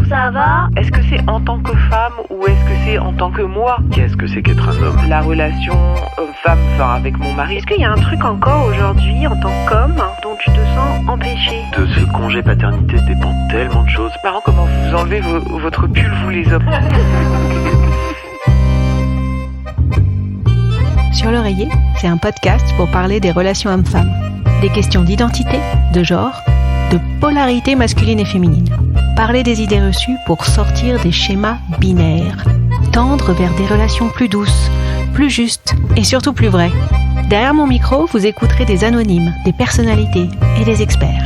ça va? Est-ce que c'est en tant que femme ou est-ce que c'est en tant que moi? Qu'est-ce que c'est qu'être un homme? La relation homme-femme, avec mon mari. Est-ce qu'il y a un truc encore aujourd'hui en tant qu'homme dont tu te sens empêché? De ce congé paternité dépend tellement de choses. C'est marrant comment vous enlevez votre pull, vous les hommes. Sur l'oreiller, c'est un podcast pour parler des relations hommes-femmes, des questions d'identité, de genre, de polarité masculine et féminine. Parler des idées reçues pour sortir des schémas binaires. Tendre vers des relations plus douces, plus justes et surtout plus vraies. Derrière mon micro, vous écouterez des anonymes, des personnalités et des experts.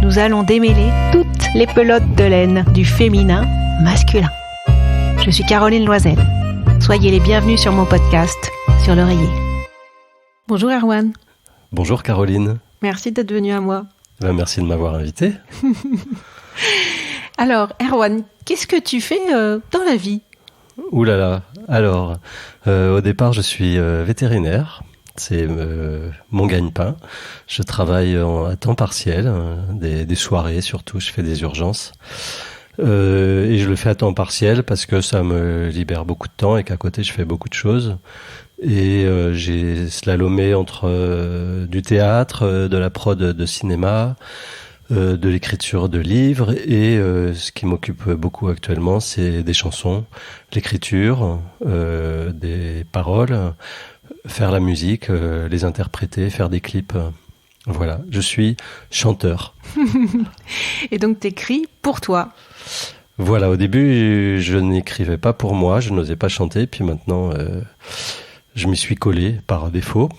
Nous allons démêler toutes les pelotes de laine du féminin masculin. Je suis Caroline Loisel. Soyez les bienvenus sur mon podcast, Sur l'oreiller. Bonjour Erwan. Bonjour Caroline. Merci d'être venu à moi. Merci de m'avoir invité. Alors Erwan, qu'est-ce que tu fais dans la vie ? Ouh là là. Alors, au départ, je suis vétérinaire. C'est mon gagne-pain. Je travaille à temps partiel, des soirées surtout. Je fais des urgences. Et je le fais à temps partiel parce que ça me libère beaucoup de temps et qu'à côté, je fais beaucoup de choses. Et j'ai slalomé entre du théâtre, de la prod de cinéma, de l'écriture de livres et ce qui m'occupe beaucoup actuellement, c'est des chansons, l'écriture, des paroles, faire la musique, les interpréter, faire des clips. Voilà, je suis chanteur. Et donc t'écris pour toi. Voilà, au début, je n'écrivais pas pour moi, je n'osais pas chanter, puis maintenant, je m'y suis collé par défaut.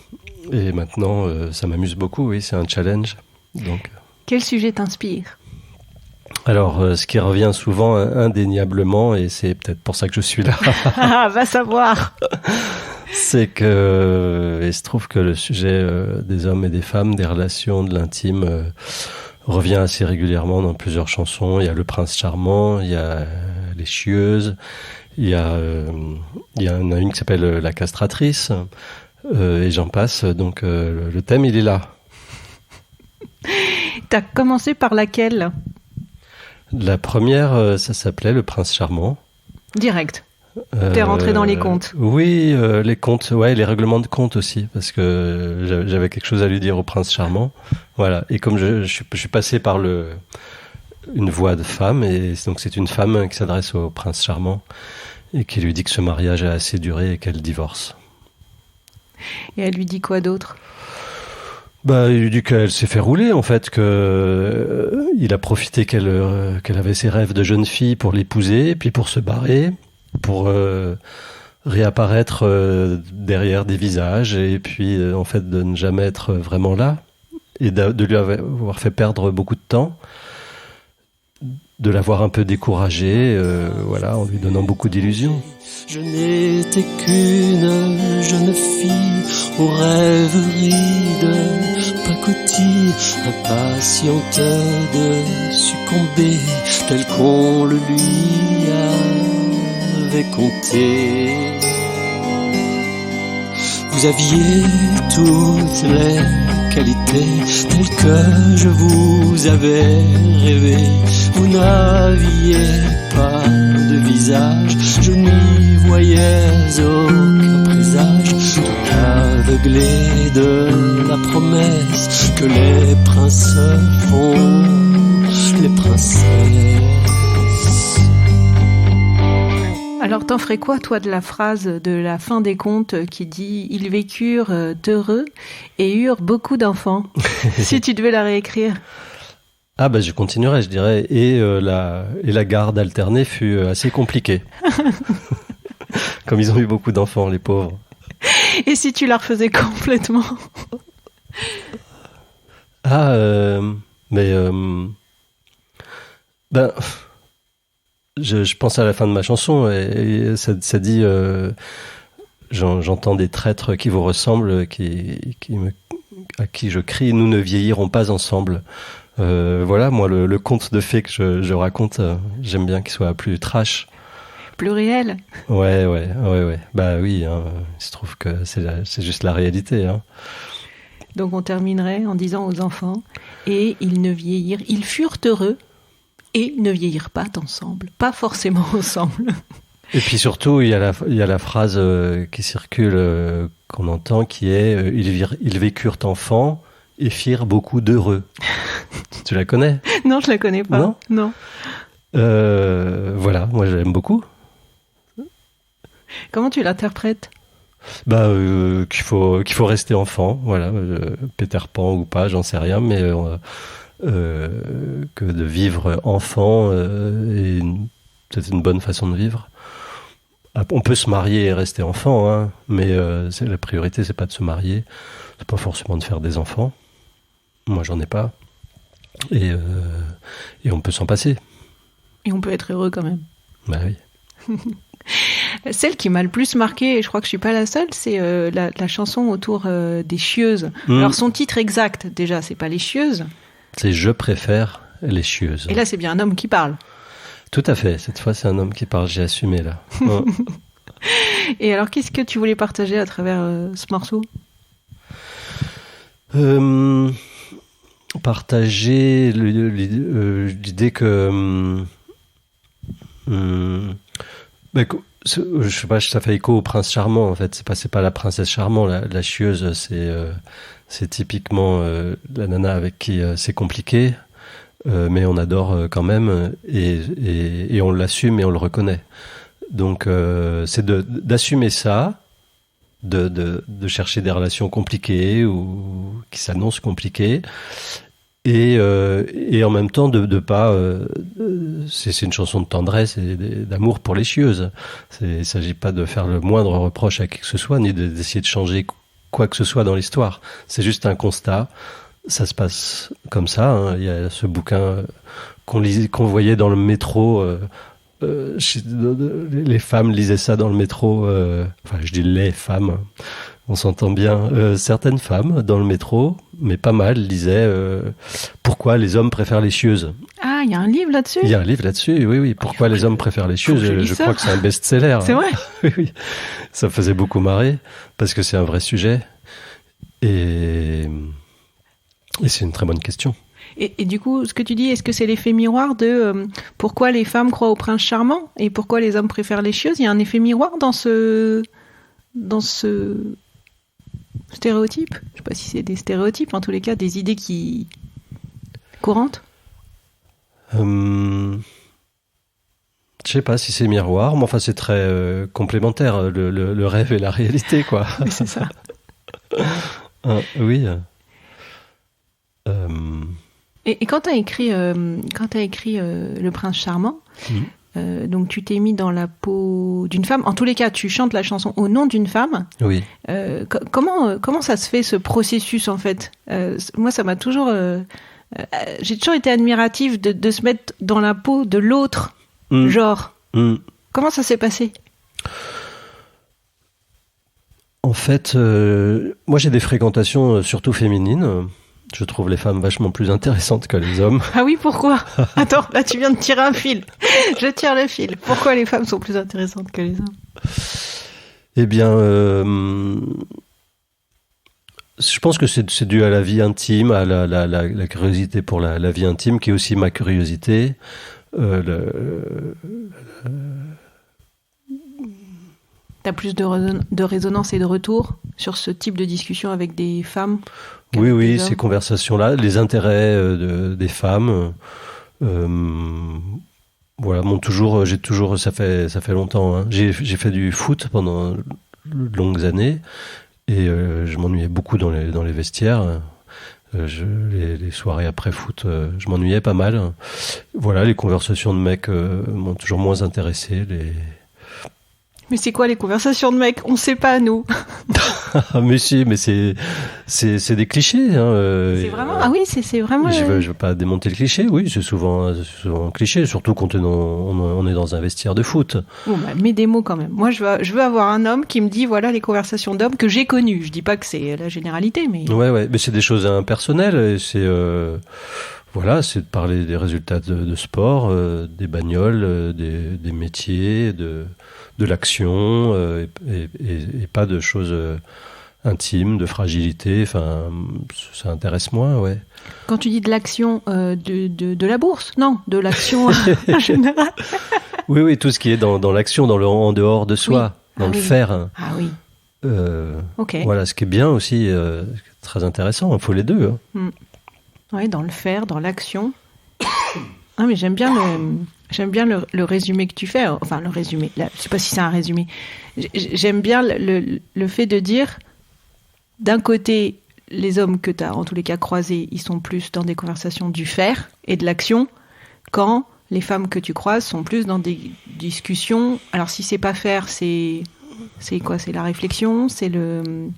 Et maintenant, ça m'amuse beaucoup, oui, c'est un challenge. Donc... Quel sujet t'inspire ? Alors, ce qui revient souvent indéniablement, et c'est peut-être pour ça que je suis là. Ah, va savoir. C'est que il se trouve que le sujet des hommes et des femmes, des relations, de l'intime, revient assez régulièrement dans plusieurs chansons. Il y a Le Prince Charmant, il y a Les Chieuses, il y en a une qui s'appelle La Castratrice, et j'en passe. Donc, le thème, il est là. T'as commencé par laquelle ? La première, ça s'appelait Le Prince Charmant. Direct. T'es rentré dans les contes. Oui, les contes, ouais, les règlements de compte aussi, parce que j'avais quelque chose à lui dire au Prince Charmant. Voilà. Et comme je suis passé par une voix de femme, et donc c'est une femme qui s'adresse au Prince Charmant et qui lui dit que ce mariage a assez duré et qu'elle divorce. Et elle lui dit quoi d'autre ? Bah, il lui dit qu'elle s'est fait rouler, en fait, que il a profité qu'elle avait ses rêves de jeune fille pour l'épouser, puis pour se barrer, pour réapparaître derrière des visages, et puis en fait de ne jamais être vraiment là, et de lui avoir fait perdre beaucoup de temps, de l'avoir un peu découragée, voilà, en lui donnant beaucoup d'illusions. Je n'étais qu'une jeune fille aux rêveries de pacotille, impatiente de succomber tel qu'on le lui avait conté. Vous aviez toutes les qualités telles que je vous avais rêvé. Vous n'aviez pas de visage, je n'y voyais aucun présage, aveuglé de la promesse que les princes font, les princesses. Alors t'en ferais quoi, toi, de la phrase de la fin des contes qui dit « Ils vécurent heureux et eurent beaucoup d'enfants » si tu devais la réécrire? Ah bah je continuerai, je dirais. Et la garde alternée fut assez compliquée. Comme ils ont eu beaucoup d'enfants, les pauvres. Et si tu la refaisais complètement? Je pense à la fin de ma chanson et ça dit j'entends des traîtres qui vous ressemblent, à qui je crie, nous ne vieillirons pas ensemble. Voilà, moi le conte de fées que je raconte, j'aime bien qu'il soit plus trash. Plus réel. Ouais. Bah oui, hein, il se trouve que c'est juste la réalité. Hein. Donc on terminerait en disant aux enfants, et ils ne vieillirent, ils furent heureux et ne vieillir pas ensemble, pas forcément ensemble. Et puis surtout, il y a la phrase qui circule, qu'on entend, qui est ils vécurent enfants et firent beaucoup d'heureux. Tu la connais ? Non, je la connais pas. Non. Voilà, moi j'aime beaucoup. Comment tu l'interprètes ? Qu'il faut rester enfant, voilà, Peter Pan ou pas, j'en sais rien, mais que de vivre enfant est peut-être une bonne façon de vivre. On peut se marier et rester enfant, hein, mais la priorité, c'est pas de se marier, c'est pas forcément de faire des enfants. Moi, j'en ai pas, et on peut s'en passer. Et on peut être heureux quand même. Bah oui. Celle qui m'a le plus marqué, et je crois que je suis pas la seule, c'est la chanson autour des chieuses. Alors son titre exact, déjà, c'est pas les chieuses. C'est Je préfère les chieuses. Et là, c'est bien un homme qui parle. Tout à fait. Cette fois, c'est un homme qui parle. J'ai assumé là. Ouais. Et alors, qu'est-ce que tu voulais partager à travers ce morceau ? Partager l'idée que je sais pas, ça fait écho au prince charmant en fait. C'est pas la princesse charmant, la chieuse, c'est typiquement la nana avec qui c'est compliqué, mais on adore quand même et on l'assume et on le reconnaît. Donc c'est d'assumer ça, de chercher des relations compliquées ou qui s'annoncent compliquées. Et en même temps de pas c'est une chanson de tendresse et d'amour pour les chieuses. Il s'agit pas de faire le moindre reproche à qui que ce soit ni d'essayer de changer quoi que ce soit dans l'histoire. C'est juste un constat. Ça se passe comme ça, hein. Il y a ce bouquin qu'on voyait dans le métro. Les femmes lisaient ça dans le métro. Enfin, je dis les femmes. On s'entend bien. Certaines femmes dans le métro, mais pas mal, lisaient pourquoi les hommes préfèrent les chieuses. Ah, il y a un livre là-dessus ? Il y a un livre là-dessus, oui. Pourquoi les hommes préfèrent les chieuses ? Je crois que c'est un best-seller. C'est vrai ? Oui. Ça faisait beaucoup marrer, parce que c'est un vrai sujet. Et c'est une très bonne question. Et du coup, ce que tu dis, est-ce que c'est l'effet miroir de pourquoi les femmes croient au prince charmant et pourquoi les hommes préfèrent les chieuses ? Il y a un effet miroir dans ce stéréotype. Je sais pas si c'est des stéréotypes, en tous les cas, des idées qui courantes. Je sais pas si c'est miroir, mais enfin c'est très complémentaire, le rêve et la réalité, quoi. Oui, c'est ça. Oui. Et quand tu as écrit Le Prince Charmant, donc tu t'es mis dans la peau d'une femme. En tous les cas, tu chantes la chanson au nom d'une femme. Oui. Comment ça se fait, ce processus, en fait ? Moi, ça m'a toujours... j'ai toujours été admirative de se mettre dans la peau de l'autre genre. Comment ça s'est passé ? En fait, moi j'ai des fréquentations surtout féminines. Je trouve les femmes vachement plus intéressantes que les hommes. Ah oui, pourquoi ? Attends, là tu viens de tirer un fil. Je tire le fil. Pourquoi les femmes sont plus intéressantes que les hommes ? Eh bien, je pense que c'est dû à la vie intime, à la curiosité pour la vie intime, qui est aussi ma curiosité. T'as plus de résonance et de retour sur ce type de discussion avec des femmes ? Oui, ces conversations-là, les intérêts des femmes, voilà, ça fait longtemps, hein. J'ai fait du foot pendant de longues années et je m'ennuyais beaucoup dans les vestiaires. Les soirées après foot, je m'ennuyais pas mal. Voilà, les conversations de mecs m'ont toujours moins intéressé. Mais c'est quoi les conversations de mecs ? On sait pas, nous. Mais si, mais c'est des clichés. Hein, c'est vraiment. Ah oui, c'est vraiment. Je veux pas démonter le cliché. Oui, c'est souvent un cliché, surtout quand on est dans un vestiaire de foot. Bon, bah, mets des mots quand même. Moi, je veux avoir un homme qui me dit voilà les conversations d'hommes que j'ai connues. Je dis pas que c'est la généralité, mais. Ouais, mais c'est des choses impersonnelles. Et c'est voilà, c'est de parler des résultats de sport, des bagnoles, des métiers, de l'action et pas de choses intime, de fragilité. Enfin, ça intéresse moins, ouais. Quand tu dis de l'action de la bourse, non, de l'action en général. Oui, tout ce qui est dans l'action, en dehors de soi, dans le faire. Ah oui. Ok. Voilà, ce qui est bien aussi, très intéressant. Il faut les deux. Hein. Oui, dans le faire, dans l'action. Ah, mais j'aime bien le résumé que tu fais. Enfin, le résumé. Là, je ne sais pas si c'est un résumé. J'aime bien le fait de dire, d'un côté, les hommes que tu as en tous les cas croisés, ils sont plus dans des conversations du faire et de l'action, quand les femmes que tu croises sont plus dans des discussions. Alors, si c'est pas faire, c'est quoi ? C'est la réflexion, c'est le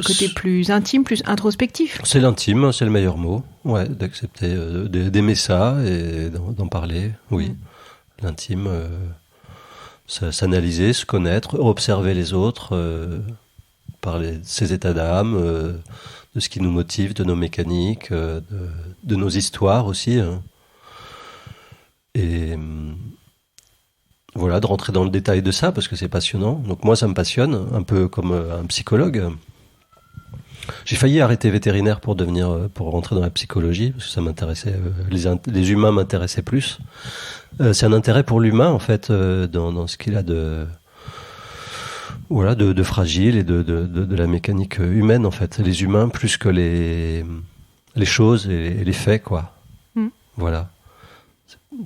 côté plus intime, plus introspectif. C'est l'intime, c'est le meilleur mot. Ouais, d'accepter, d'aimer ça et d'en parler. Oui, l'intime, s'analyser, se connaître, observer les autres, parler de ses états d'âme, de ce qui nous motive, de nos mécaniques, de nos histoires aussi. Hein. Et voilà, de rentrer dans le détail de ça parce que c'est passionnant. Donc moi, ça me passionne, un peu comme un psychologue. J'ai failli arrêter vétérinaire pour rentrer dans la psychologie parce que ça m'intéressait, les humains m'intéressaient plus. C'est un intérêt pour l'humain en fait, dans ce qu'il a de fragile et de la mécanique humaine en fait. Les humains plus que les choses et les faits quoi. Voilà.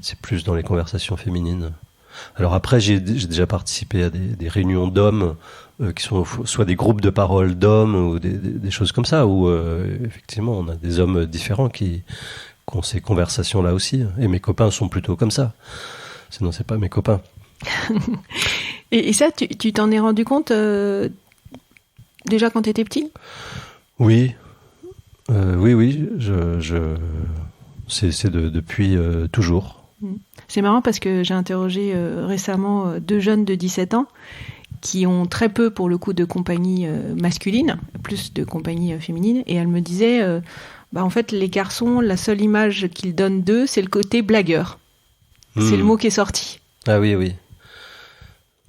C'est plus dans les conversations féminines. Alors après, j'ai déjà participé à des réunions d'hommes qui sont soit des groupes de parole d'hommes ou des choses comme ça, où effectivement on a des hommes différents qui ont ces conversations-là aussi. Et mes copains sont plutôt comme ça. Sinon, c'est pas mes copains. Et ça, tu t'en es rendu compte déjà quand tu étais petit ? Oui. Oui. C'est depuis toujours. C'est marrant parce que j'ai interrogé récemment 2 jeunes de 17 ans qui ont très peu, pour le coup, de compagnie masculine, plus de compagnie féminine. Et elle me disait, en fait, les garçons, la seule image qu'ils donnent d'eux, c'est le côté blagueur. C'est le mot qui est sorti. Ah oui.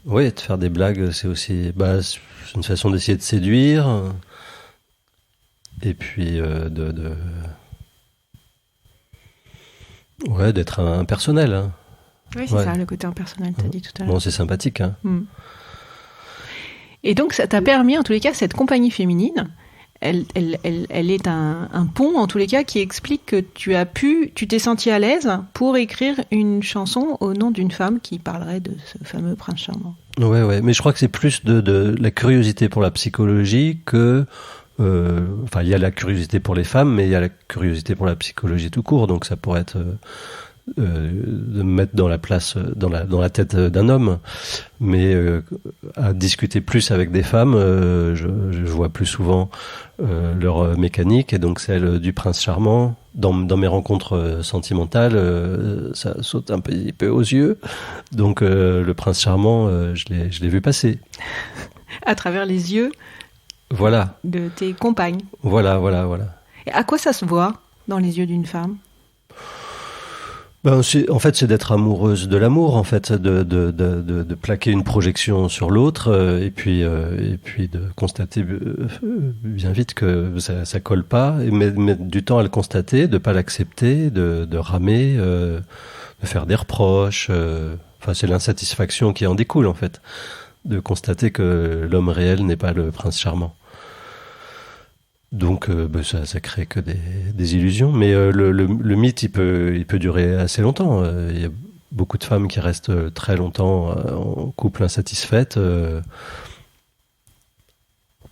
Oui, de faire des blagues, c'est aussi c'est une façon d'essayer de séduire. Et puis d'être impersonnel. Hein. Oui, c'est ça, le côté impersonnel, tu as dit tout à l'heure. Bon, c'est sympathique. Hein. Et donc, ça t'a permis, en tous les cas, cette compagnie féminine, elle est un pont, en tous les cas, qui explique que tu t'es senti à l'aise pour écrire une chanson au nom d'une femme qui parlerait de ce fameux prince charmant. Ouais, mais je crois que c'est plus de la curiosité pour la psychologie que... il y a la curiosité pour les femmes, mais il y a la curiosité pour la psychologie tout court. Donc ça pourrait être de me mettre dans la place, dans la tête d'un homme. Mais à discuter plus avec des femmes, je vois plus souvent leur mécanique et donc celle du prince charmant. Dans mes rencontres sentimentales, ça saute un petit peu aux yeux. Donc le prince charmant, je l'ai vu passer. À travers les yeux. Voilà. De tes compagnes. Voilà. Et à quoi ça se voit dans les yeux d'une femme ? C'est d'être amoureuse de l'amour, en fait, de plaquer une projection sur l'autre, et puis de constater bien vite que ça colle pas, et mettre du temps à le constater, de pas l'accepter, de ramer, de faire des reproches. C'est l'insatisfaction qui en découle, en fait, de constater que l'homme réel n'est pas le prince charmant. Donc ça crée que des illusions, mais le mythe il peut durer assez longtemps. Il y a beaucoup de femmes qui restent très longtemps en couple insatisfaites.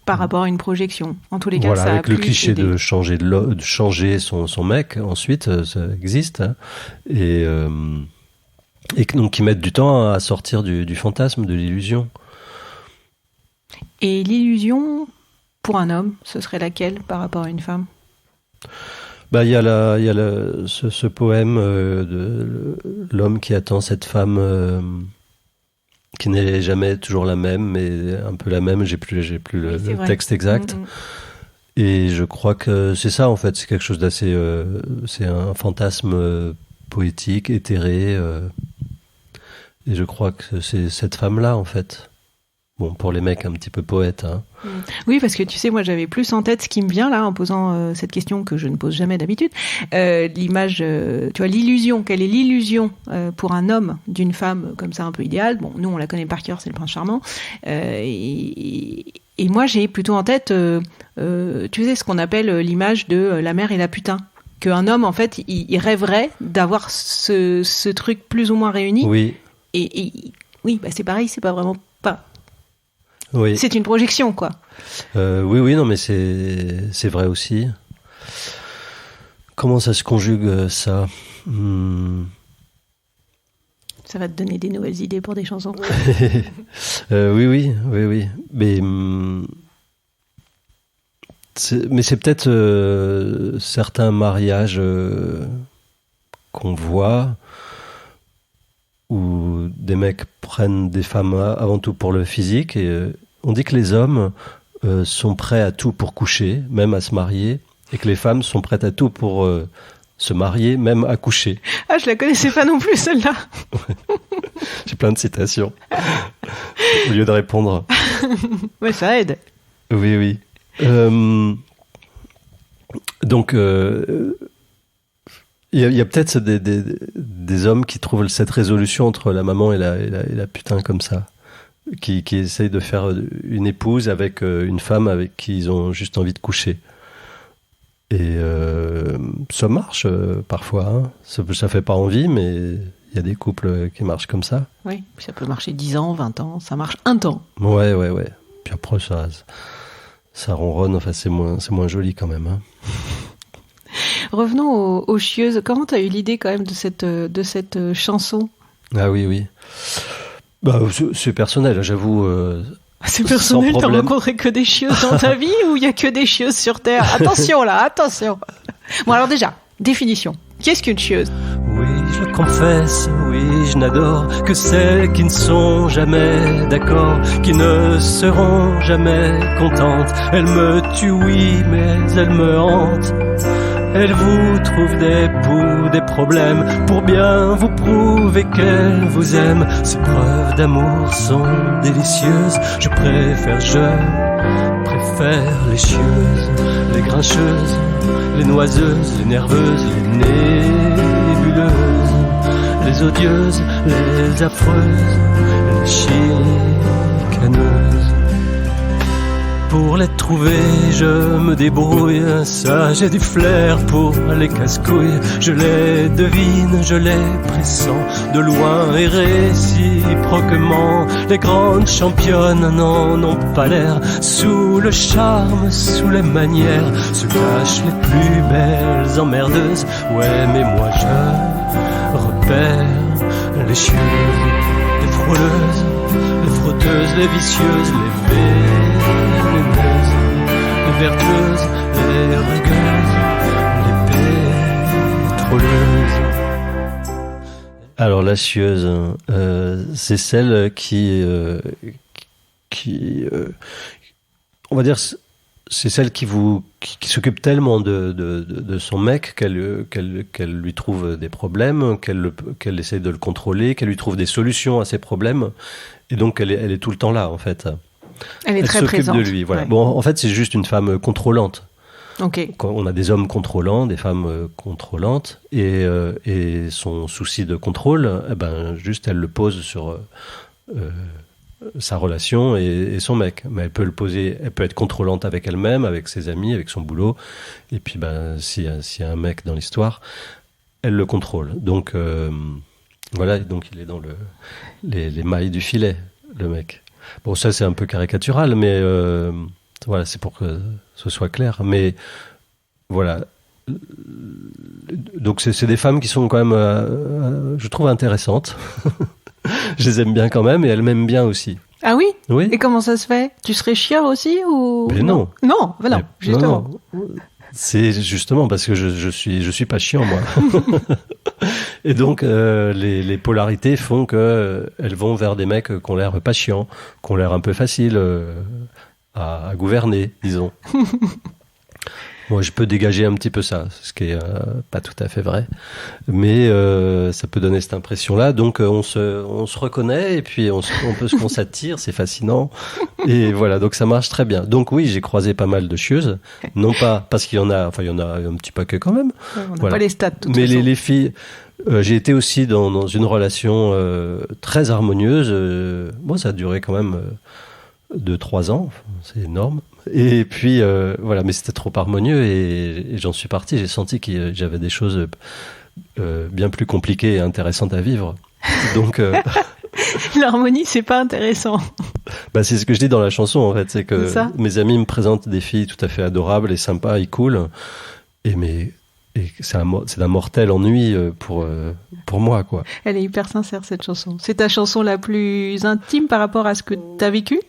Par rapport à une projection. En tous les cas, voilà, ça avec le cliché de changer son mec, ensuite ça existe, hein, et donc qui mettent du temps à sortir du fantasme, de l'illusion. Et l'illusion, pour un homme, ce serait laquelle par rapport à une femme ? Il y a ce poème de l'homme qui attend cette femme qui n'est jamais toujours la même, mais un peu la même. J'ai plus le texte exact. Et je crois que c'est ça en fait. C'est quelque chose d'assez. C'est un fantasme poétique, éthéré. Et je crois que c'est cette femme-là en fait. Bon, pour les mecs un petit peu poètes. Hein. Oui, parce que tu sais, moi j'avais plus en tête ce qui me vient là en posant cette question que je ne pose jamais d'habitude. L'image, tu vois, l'illusion. Quelle est l'illusion pour un homme d'une femme comme ça un peu idéale? Bon, nous on la connaît par cœur, c'est le prince charmant. Et moi j'ai plutôt en tête, tu sais, ce qu'on appelle l'image de la mère et la putain. Qu'un homme, en fait, il rêverait d'avoir ce truc plus ou moins réuni. Oui. Et oui, bah c'est pareil, c'est pas vraiment pas. Oui. C'est une projection, quoi. Oui, non, mais c'est vrai aussi. Comment ça se conjugue, ça Ça va te donner des nouvelles idées pour des chansons. Oui. Mais c'est peut-être certains mariages qu'on voit où des mecs prennent des femmes avant tout pour le physique et on dit que les hommes sont prêts à tout pour coucher, même à se marier, et que les femmes sont prêtes à tout pour se marier, même à coucher. Ah, je la connaissais pas non plus, celle-là. J'ai plein de citations. Au lieu de répondre. Ouais, ça aide. Oui. Donc, il y a peut-être des hommes qui trouvent cette résolution entre la maman et la putain comme ça, qui essayent de faire une épouse avec une femme avec qui ils ont juste envie de coucher. Et ça marche parfois. Hein. Ça fait pas envie, mais il y a des couples qui marchent comme ça. Oui, ça peut marcher 10 ans, 20 ans, ça marche un temps. Ouais. Puis après, ça ronronne, enfin c'est moins joli quand même. Hein. Revenons aux chieuses. Comment tu as eu l'idée quand même de cette chanson? Ah oui. Bah, c'est personnel, j'avoue. C'est personnel, t'as rencontré que des chieuses dans ta vie ou il y a que des chieuses sur Terre? Attention. Bon alors déjà, définition. Qu'est-ce qu'une chieuse? Oui, je le confesse, oui, je n'adore que celles qui ne sont jamais d'accord, qui ne seront jamais contentes. Elles me tuent, oui, mais elles me hantent. Elles vous trouvent des poux, des problèmes, pour bien vous prouver qu'elles vous aiment. Ces preuves d'amour sont délicieuses. Je préfère les chieuses, les grincheuses, les noiseuses, les nerveuses, les nébuleuses, les odieuses, les affreuses, les chicaneuses. Pour les trouver, je me débrouille, ça j'ai du flair pour les casse-couilles. Je les devine, je les pressens de loin et réciproquement. Les grandes championnes n'en ont pas l'air. Sous le charme, sous les manières, se cachent les plus belles emmerdeuses. Ouais, mais moi je repère les chieuses, les frôleuses, les frotteuses, les vicieuses, les vénéneuses, les vertueuses, les rugueuses, les pétroleuses. Alors la chieuse, c'est celle qui on va dire, c'est celle qui s'occupe tellement de son mec qu'elle lui trouve des problèmes, qu'elle essaie de le contrôler, qu'elle lui trouve des solutions à ses problèmes, et donc elle est tout le temps là en fait. Elle très s'occupe présente. de lui, voilà. Ouais. Bon, en fait, c'est juste une femme contrôlante. Ok. On a des hommes contrôlants, des femmes contrôlantes, et son souci de contrôle, juste elle le pose sur sa relation et son mec. Mais elle peut être contrôlante avec elle-même, avec ses amis, avec son boulot. Et puis, s'il y a un mec dans l'histoire, elle le contrôle. Donc, voilà, donc il est dans les mailles du filet, le mec. Bon, ça, c'est un peu caricatural, mais voilà, c'est pour que ce soit clair. Mais voilà. Donc, c'est des femmes qui sont quand même, je trouve, intéressantes. Je les aime bien quand même, et elles m'aiment bien aussi. Ah oui? Oui. Et comment ça se fait? Tu serais chieur aussi ou? Mais non. Non, justement. Non. C'est justement parce que je suis pas chiant, moi. Et donc, les polarités font que elles vont vers des mecs qui ont l'air pas chiants, qui ont l'air un peu faciles à gouverner, disons. Moi, je peux dégager un petit peu ça, ce qui est pas tout à fait vrai, mais ça peut donner cette impression-là. Donc, on se reconnaît et puis on s'attire, c'est fascinant. Et voilà, donc ça marche très bien. Donc oui, j'ai croisé pas mal de chieuses, non pas parce qu'il y en a un petit paquet quand même. On n'a pas les stats, de toute mais façon. les filles, j'ai été aussi dans une relation très harmonieuse. Moi, ça a duré quand même 2-3 ans, c'est énorme. Et puis voilà, mais c'était trop harmonieux et j'en suis parti. J'ai senti que j'avais des choses bien plus compliquées et intéressantes à vivre. Donc L'harmonie, c'est pas intéressant. c'est ce que je dis dans la chanson en fait, c'est que mes amis me présentent des filles tout à fait adorables et sympas et cool, et c'est d'un mortel ennui pour moi, quoi. Elle est hyper sincère, cette chanson. C'est ta chanson la plus intime par rapport à ce que t'as vécu ?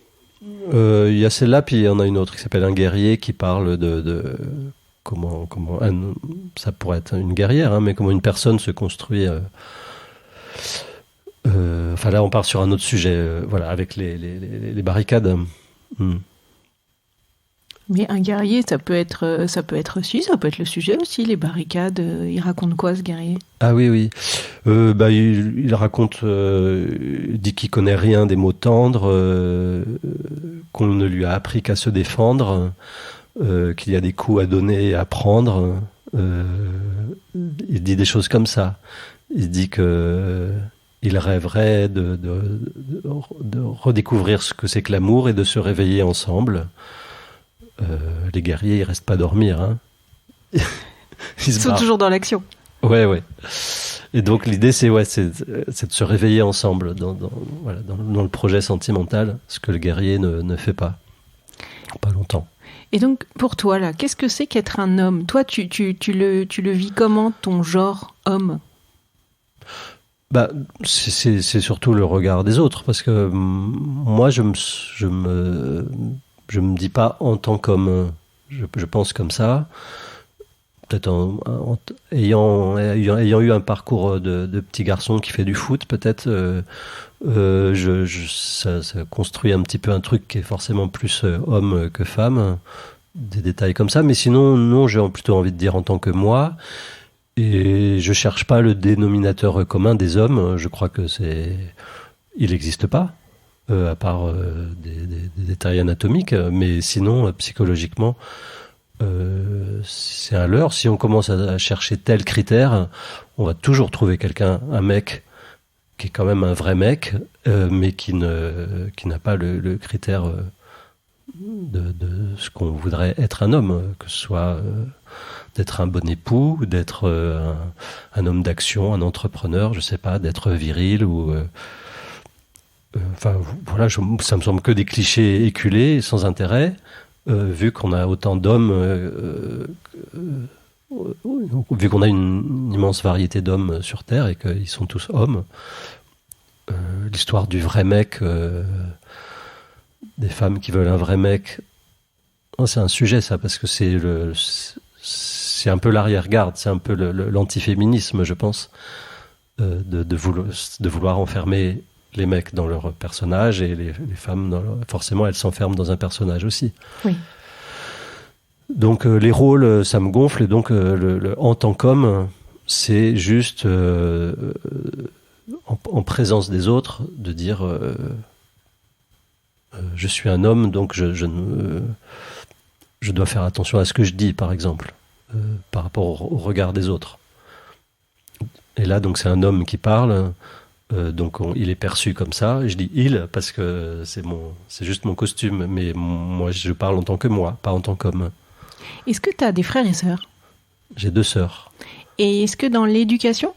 Il y a celle-là, puis il y en a une autre qui s'appelle Un guerrier, qui parle de comment ça pourrait être une guerrière, hein, mais comment une personne se construit. Enfin là, on part sur un autre sujet, voilà, avec les barricades. Mais un guerrier, ça peut être le sujet aussi, les barricades. Il raconte quoi, ce guerrier ? Ah oui. Il raconte, il dit qu'il connaît rien des mots tendres, qu'on ne lui a appris qu'à se défendre, qu'il y a des coups à donner et à prendre. Il dit des choses comme ça. Il dit que il rêverait de redécouvrir ce que c'est que l'amour et de se réveiller ensemble. Les guerriers, ils restent pas dormir, hein. Ils sont toujours dans l'action. Ouais. Et donc l'idée, c'est de se réveiller ensemble dans le projet sentimental, ce que le guerrier ne fait pas longtemps. Et donc pour toi là, qu'est-ce que c'est qu'être un homme ? Toi, tu le vis comment, ton genre homme ? C'est surtout le regard des autres, parce que moi je me dis pas en tant qu'homme, je pense comme ça. Peut-être ayant eu un parcours de petit garçon qui fait du foot, peut-être ça construit un petit peu un truc qui est forcément plus homme que femme, des détails comme ça. Mais sinon, non, j'ai plutôt envie de dire en tant que moi. Et je cherche pas le dénominateur commun des hommes. Je crois que il n'existe pas. À part des détails anatomiques, mais sinon, psychologiquement, c'est un leurre. Si on commence à chercher tel critère, on va toujours trouver un mec, qui est quand même un vrai mec, mais qui n'a pas le critère de ce qu'on voudrait être un homme, que ce soit d'être un bon époux, d'être un homme d'action, un entrepreneur, je sais pas, d'être viril ou... voilà, ça me semble que des clichés éculés, sans intérêt, vu qu'on a autant d'hommes, vu qu'on a une immense variété d'hommes sur Terre et qu'ils sont tous hommes. L'histoire du vrai mec, des femmes qui veulent un vrai mec, c'est un sujet ça, parce que c'est un peu l'arrière-garde, c'est un peu l'antiféminisme, je pense, de vouloir enfermer les mecs dans leur personnage et les femmes, forcément, elles s'enferment dans un personnage aussi. Oui. Donc les rôles, ça me gonfle, et donc en tant qu'homme, c'est juste en présence des autres, de dire je suis un homme, donc je dois faire attention à ce que je dis, par exemple, par rapport au regard des autres. Et là, donc c'est un homme qui parle. Donc il est perçu comme ça. Je dis il parce que c'est juste mon costume, mais moi je parle en tant que moi, pas en tant qu'homme. Est-ce que tu as des frères et sœurs ? J'ai 2 sœurs. Et est-ce que dans l'éducation,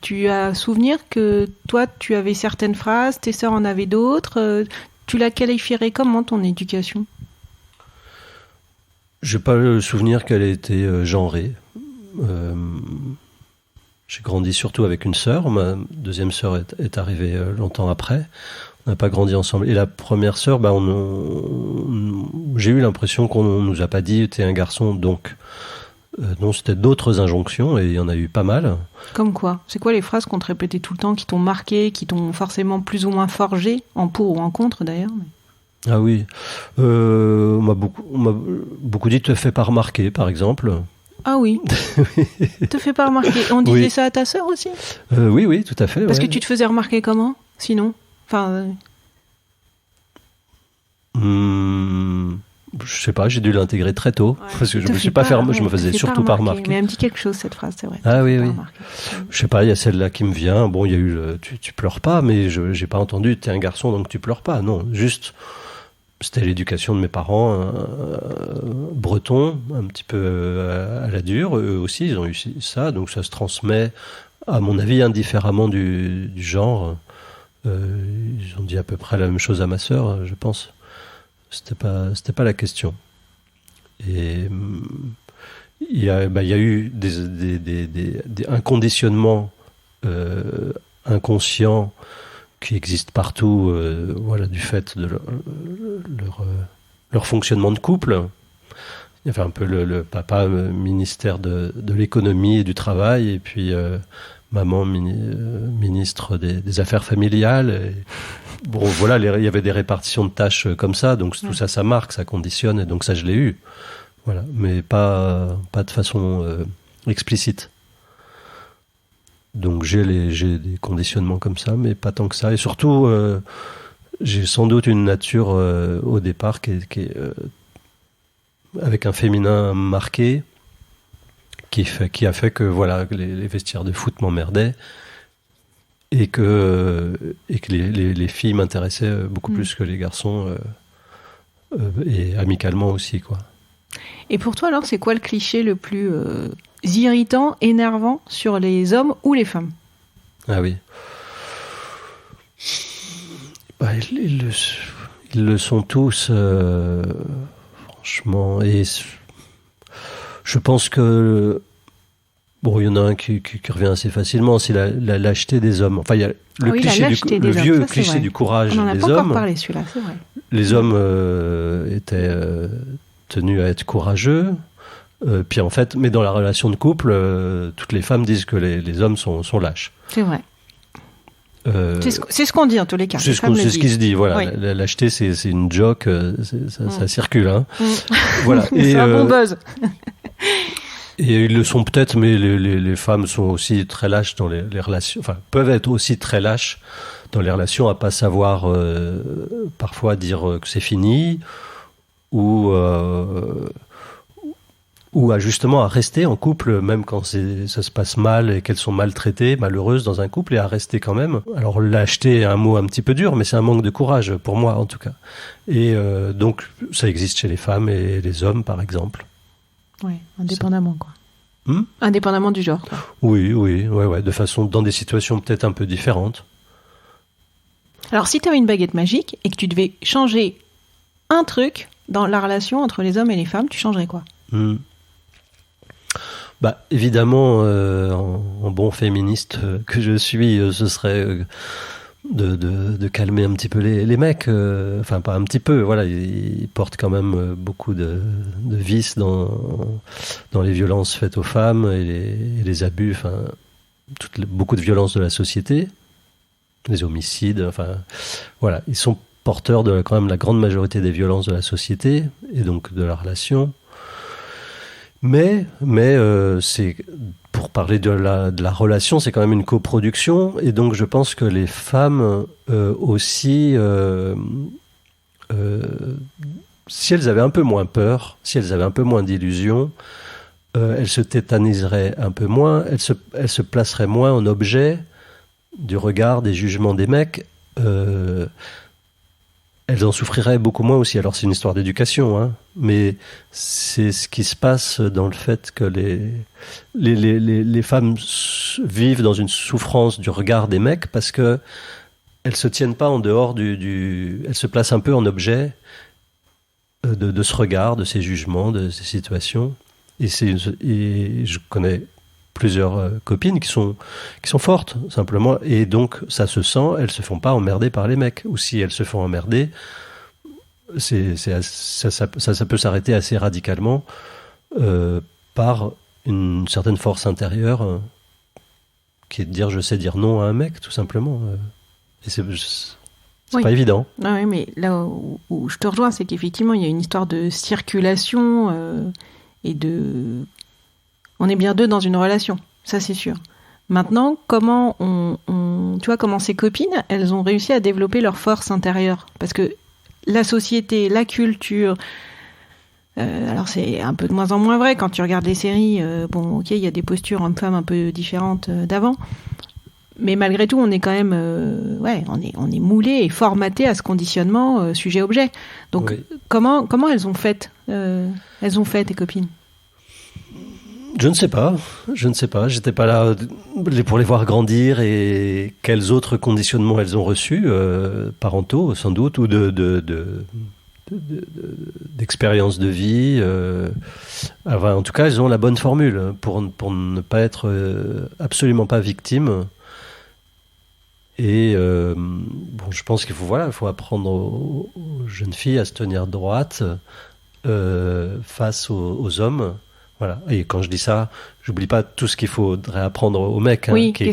tu as souvenir que toi tu avais certaines phrases, tes sœurs en avaient d'autres, tu la qualifierais comment ton éducation ? J'ai pas le souvenir qu'elle ait été genrée. J'ai grandi surtout avec une sœur. Ma deuxième sœur est arrivée longtemps après. On n'a pas grandi ensemble. Et la première sœur, j'ai eu l'impression qu'on nous a pas dit « t'es un garçon », donc non, c'était d'autres injonctions, et il y en a eu pas mal. Comme quoi ? C'est quoi les phrases qu'on te répétait tout le temps, qui t'ont marqué, qui t'ont forcément plus ou moins forgé, en pour ou en contre d'ailleurs ? Ah oui. On m'a beaucoup dit te fais pas remarquer, par exemple. Ah oui. Te fais pas remarquer. On disait Oui. ça à ta sœur aussi? Oui, tout à fait. Parce ouais. que tu te faisais remarquer comment, sinon? Enfin, Je sais pas, j'ai dû l'intégrer très tôt. Parce que je me suis pas fermé, je me faisais surtout pas remarquer. Mais elle me dit quelque chose, cette phrase, c'est vrai. Ah Te oui, fais pas oui. remarquer. Je sais pas, il y a celle-là qui me vient. Bon, il y a eu tu pleures pas, mais j'ai pas entendu t'es un garçon donc tu pleures pas. Non, juste c'était l'éducation de mes parents bretons, un petit peu à la dure. Eux aussi, ils ont eu ça, donc ça se transmet, à mon avis, indifféremment du genre. Ils ont dit à peu près la même chose à ma sœur, je pense. C'était pas la question. Et il y a eu un conditionnement inconscient qui existe partout, voilà, du fait de leur fonctionnement de couple. Il y avait un peu le papa ministère de l'économie et du travail, et puis maman ministre des affaires familiales. Et, bon, voilà, il y avait des répartitions de tâches comme ça, donc tout ça, ça marque, ça conditionne, et donc ça, je l'ai eu. Voilà, mais pas de façon explicite. Donc j'ai des conditionnements comme ça, mais pas tant que ça. Et surtout, j'ai sans doute une nature au départ qui est avec un féminin marqué, qui a fait que voilà, les vestiaires de foot m'emmerdaient et que les filles m'intéressaient beaucoup plus que les garçons, et amicalement aussi, quoi. Et pour toi, alors, c'est quoi le cliché le plus irritant, énervant sur les hommes ou les femmes? Ah oui. Bah, ils le sont tous, franchement. Et je pense que bon, il y en a un qui revient assez facilement, c'est la lâcheté des hommes. Enfin, il y a le vieux cliché du courage des hommes. On n'en a pas encore parlé, celui-là, c'est vrai. Les hommes étaient tenus à être courageux. Puis en fait, mais dans la relation de couple, toutes les femmes disent que les hommes sont lâches. C'est vrai. C'est ce qu'on dit en tous les cas. C'est ce qui se dit. Voilà, oui. La lâcheté, c'est une joke, ça circule. Hein. Voilà. C'est un bon buzz. Et ils le sont peut-être, mais les femmes sont aussi très lâches dans les relations. Enfin, peuvent être aussi très lâches dans les relations, à pas savoir parfois dire que c'est fini, ou à justement à rester en couple même quand ça se passe mal et qu'elles sont maltraitées, malheureuses dans un couple, et à rester quand même. Alors lâcheté est un mot un petit peu dur, mais c'est un manque de courage pour moi en tout cas. Et donc ça existe chez les femmes et les hommes par exemple. Oui, indépendamment quoi. Indépendamment du genre quoi. Oui, de façon, dans des situations peut-être un peu différentes. Alors si tu avais une baguette magique et que tu devais changer un truc dans la relation entre les hommes et les femmes, tu changerais quoi? Bah, évidemment, en bon féministe que je suis, ce serait de calmer un petit peu les mecs. Enfin, pas un petit peu, voilà, ils portent quand même beaucoup de vices dans les violences faites aux femmes et les abus, enfin, beaucoup de violences de la société, les homicides, enfin, voilà, ils sont porteurs de quand même la grande majorité des violences de la société et donc de la relation. Mais c'est, pour parler de la relation, c'est quand même une coproduction, et donc je pense que les femmes aussi, si elles avaient un peu moins peur, si elles avaient un peu moins d'illusions, elles se tétaniseraient un peu moins, elles se placeraient moins en objet du regard, des jugements des mecs. Elles en souffriraient beaucoup moins aussi. Alors c'est une histoire d'éducation, hein, mais c'est ce qui se passe dans le fait que les femmes vivent dans une souffrance du regard des mecs parce que elles se tiennent pas en dehors elles se placent un peu en objet de ce regard, de ces jugements, de ces situations. Et je connais plusieurs copines qui sont fortes, simplement, et donc ça se sent, elles se font pas emmerder par les mecs, ou si elles se font emmerder, ça peut s'arrêter assez radicalement par une certaine force intérieure qui est de dire je sais dire non à un mec, tout simplement. Et C'est pas évident. Ah oui, mais là où je te rejoins, c'est qu'effectivement, il y a une histoire de circulation et de... On est bien deux dans une relation, ça c'est sûr. Maintenant, comment tu vois, comment ces copines, elles ont réussi à développer leur force intérieure? Parce que la société, la culture... alors c'est un peu de moins en moins vrai quand tu regardes les séries. Bon, ok, il y a des postures hommes-femmes un peu différentes d'avant. Mais malgré tout, on est quand même, on est moulé et formaté à ce conditionnement sujet-objet. Donc, oui. comment elles ont fait, tes copines? Je ne sais pas. J'étais pas là pour les voir grandir et quels autres conditionnements elles ont reçus, parentaux sans doute, ou d'expérience de vie. Enfin, en tout cas, elles ont la bonne formule pour ne pas être absolument pas victimes. Et je pense qu'il faut apprendre aux jeunes filles à se tenir droite face aux hommes. Voilà. Et quand je dis ça, j'oublie pas tout ce qu'il faudrait apprendre aux mecs, oui, qui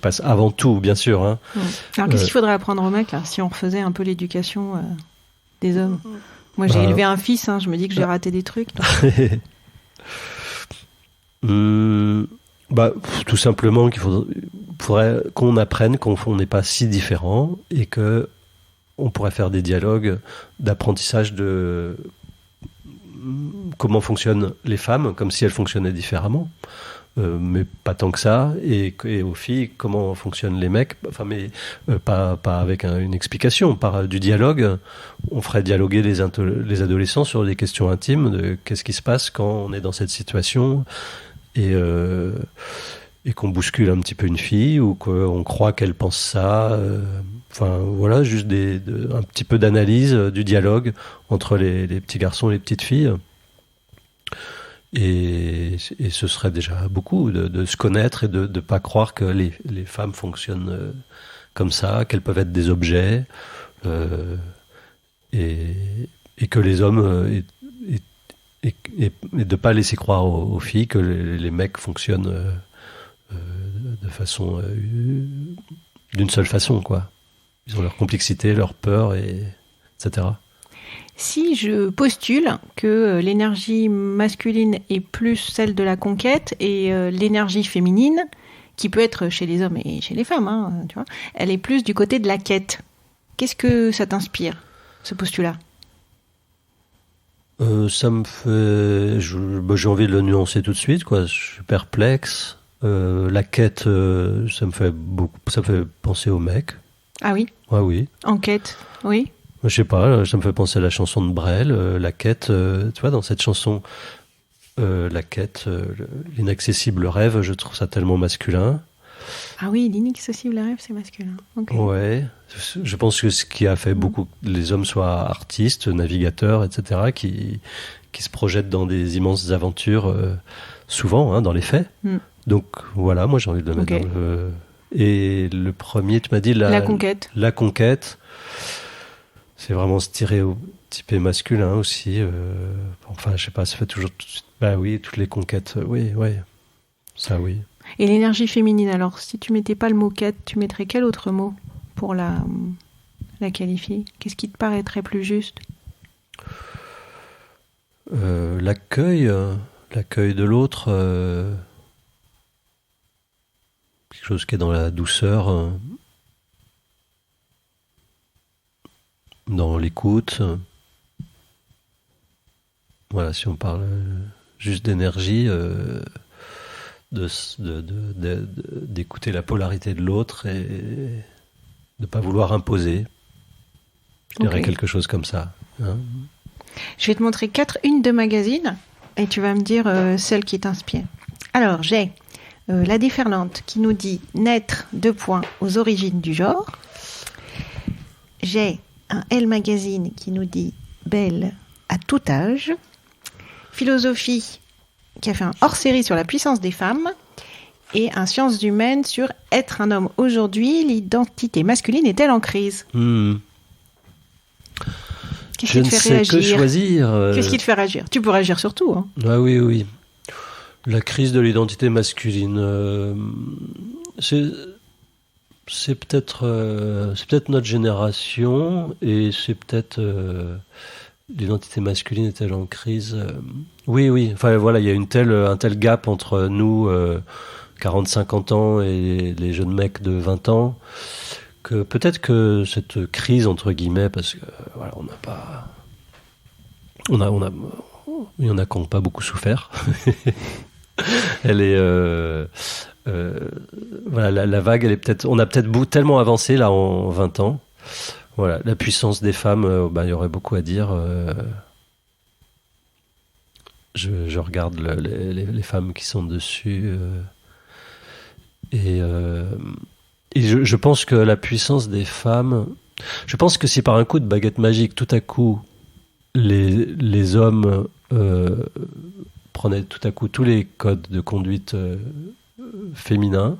passe avant tout, bien sûr. Hein. Alors, qu'est-ce qu'il faudrait apprendre aux mecs, là, si on refaisait un peu l'éducation des hommes? Moi, j'ai élevé un fils, je me dis que j'ai raté des trucs. Tout simplement qu'il faudrait qu'on apprenne qu'on n'est pas si différents et que on pourrait faire des dialogues d'apprentissage de comment fonctionnent les femmes, comme si elles fonctionnaient différemment, mais pas tant que ça, et aux filles, comment fonctionnent les mecs, pas avec une explication, par du dialogue. On ferait dialoguer les adolescents sur des questions intimes, de qu'est-ce qui se passe quand on est dans cette situation, et qu'on bouscule un petit peu une fille, ou qu'on croit qu'elle pense ça. Juste un petit peu d'analyse, du dialogue entre les petits garçons et les petites filles. Et ce serait déjà beaucoup de se connaître et de ne pas croire que les femmes fonctionnent comme ça, qu'elles peuvent être des objets, et que les hommes... et de ne pas laisser croire aux filles que les mecs fonctionnent de façon... d'une seule façon, quoi. Ils ont leur complexité, leur peur, etc. Si je postule que l'énergie masculine est plus celle de la conquête et l'énergie féminine, qui peut être chez les hommes et chez les femmes, tu vois, elle est plus du côté de la quête. Qu'est-ce que ça t'inspire, ce postulat ? Ça me fait... j'ai envie de le nuancer tout de suite, quoi. Je suis perplexe. La quête, ça me fait penser au mec. Ah oui ? Ouais, oui. En quête, oui. Je sais pas, ça me fait penser à la chanson de Brel, la quête, tu vois, dans cette chanson, la quête, l'inaccessible rêve, je trouve ça tellement masculin. Ah oui, l'inaccessible rêve, c'est masculin. Okay. Ouais, je pense que ce qui a fait beaucoup que les hommes soient artistes, navigateurs, etc., qui se projettent dans des immenses aventures, souvent, dans les faits. Donc voilà, moi j'ai envie de le mettre dans le... Et le premier, tu m'as dit... La conquête. La conquête. C'est vraiment stéréotypé masculin aussi. Je sais pas, ça fait toujours... Bah oui, toutes les conquêtes, oui. Ça, oui. Et l'énergie féminine, alors, si tu mettais pas le mot quête, tu mettrais quel autre mot pour la qualifier ? Qu'est-ce qui te paraîtrait plus juste ? L'accueil de l'autre... quelque chose qui est dans la douceur... dans l'écoute. Voilà, si on parle juste d'énergie, d'écouter la polarité de l'autre et de ne pas vouloir imposer. Je dirais quelque chose comme ça. Je vais te montrer 4 unes de magazines et tu vas me dire celle qui t'inspire. Alors, j'ai La Déferlante qui nous dit « Naître, : aux origines du genre ». J'ai un Elle Magazine qui nous dit « Belle à tout âge ». Philosophie qui a fait un hors-série sur la puissance des femmes. Et un Sciences humaines sur « Être un homme aujourd'hui, l'identité masculine est-elle en crise ?» Qu'est-ce qui te fait réagir ? Je ne sais que choisir. Qu'est-ce qui te fait réagir ? Tu peux réagir sur tout. Ah oui. La crise de l'identité masculine. c'est peut-être notre génération, et c'est peut-être l'identité masculine est-elle en crise. Oui. Enfin voilà, il y a un tel gap entre nous, 40-50 ans, et les jeunes mecs de 20 ans, que peut-être que cette crise, entre guillemets, parce que voilà, on n'a pas... Il y en a qui n'ont pas beaucoup souffert. Elle est... voilà, la vague, elle est peut-être... On a peut-être tellement avancé, là, en 20 ans. Voilà, la puissance des femmes, il y aurait beaucoup à dire. Je regarde les femmes qui sont dessus. Et je pense que la puissance des femmes... Je pense que si par un coup de baguette magique, tout à coup, les hommes prenaient tout à coup tous les codes de conduite féminins,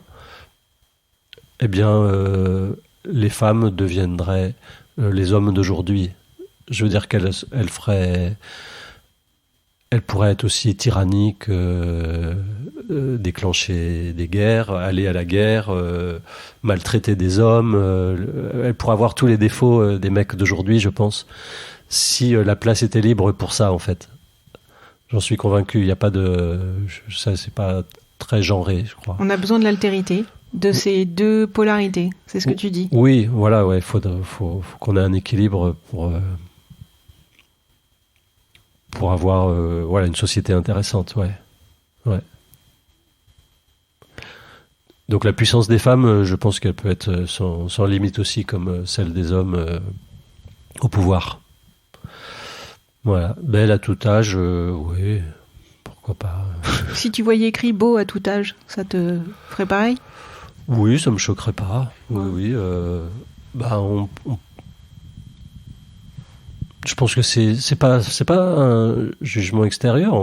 eh bien, les femmes deviendraient les hommes d'aujourd'hui. Je veux dire qu'elles pourraient être aussi tyranniques, déclencher des guerres, aller à la guerre, maltraiter des hommes. Elles pourraient avoir tous les défauts des mecs d'aujourd'hui, je pense, si la place était libre pour ça, en fait. J'en suis convaincu. Il n'y a pas de... Ça, c'est pas très genré, je crois. On a besoin de l'altérité, de ces deux polarités. C'est ce que tu dis. Oui, voilà, ouais. Faut qu'on ait un équilibre pour avoir voilà, une société intéressante, ouais. Donc la puissance des femmes, je pense qu'elle peut être sans limite aussi, comme celle des hommes au pouvoir. Voilà, belle à tout âge, oui, pourquoi pas. Si tu voyais écrit beau à tout âge, ça te ferait pareil ? Oui, ça me choquerait pas. Oui. Je pense que c'est pas un jugement extérieur.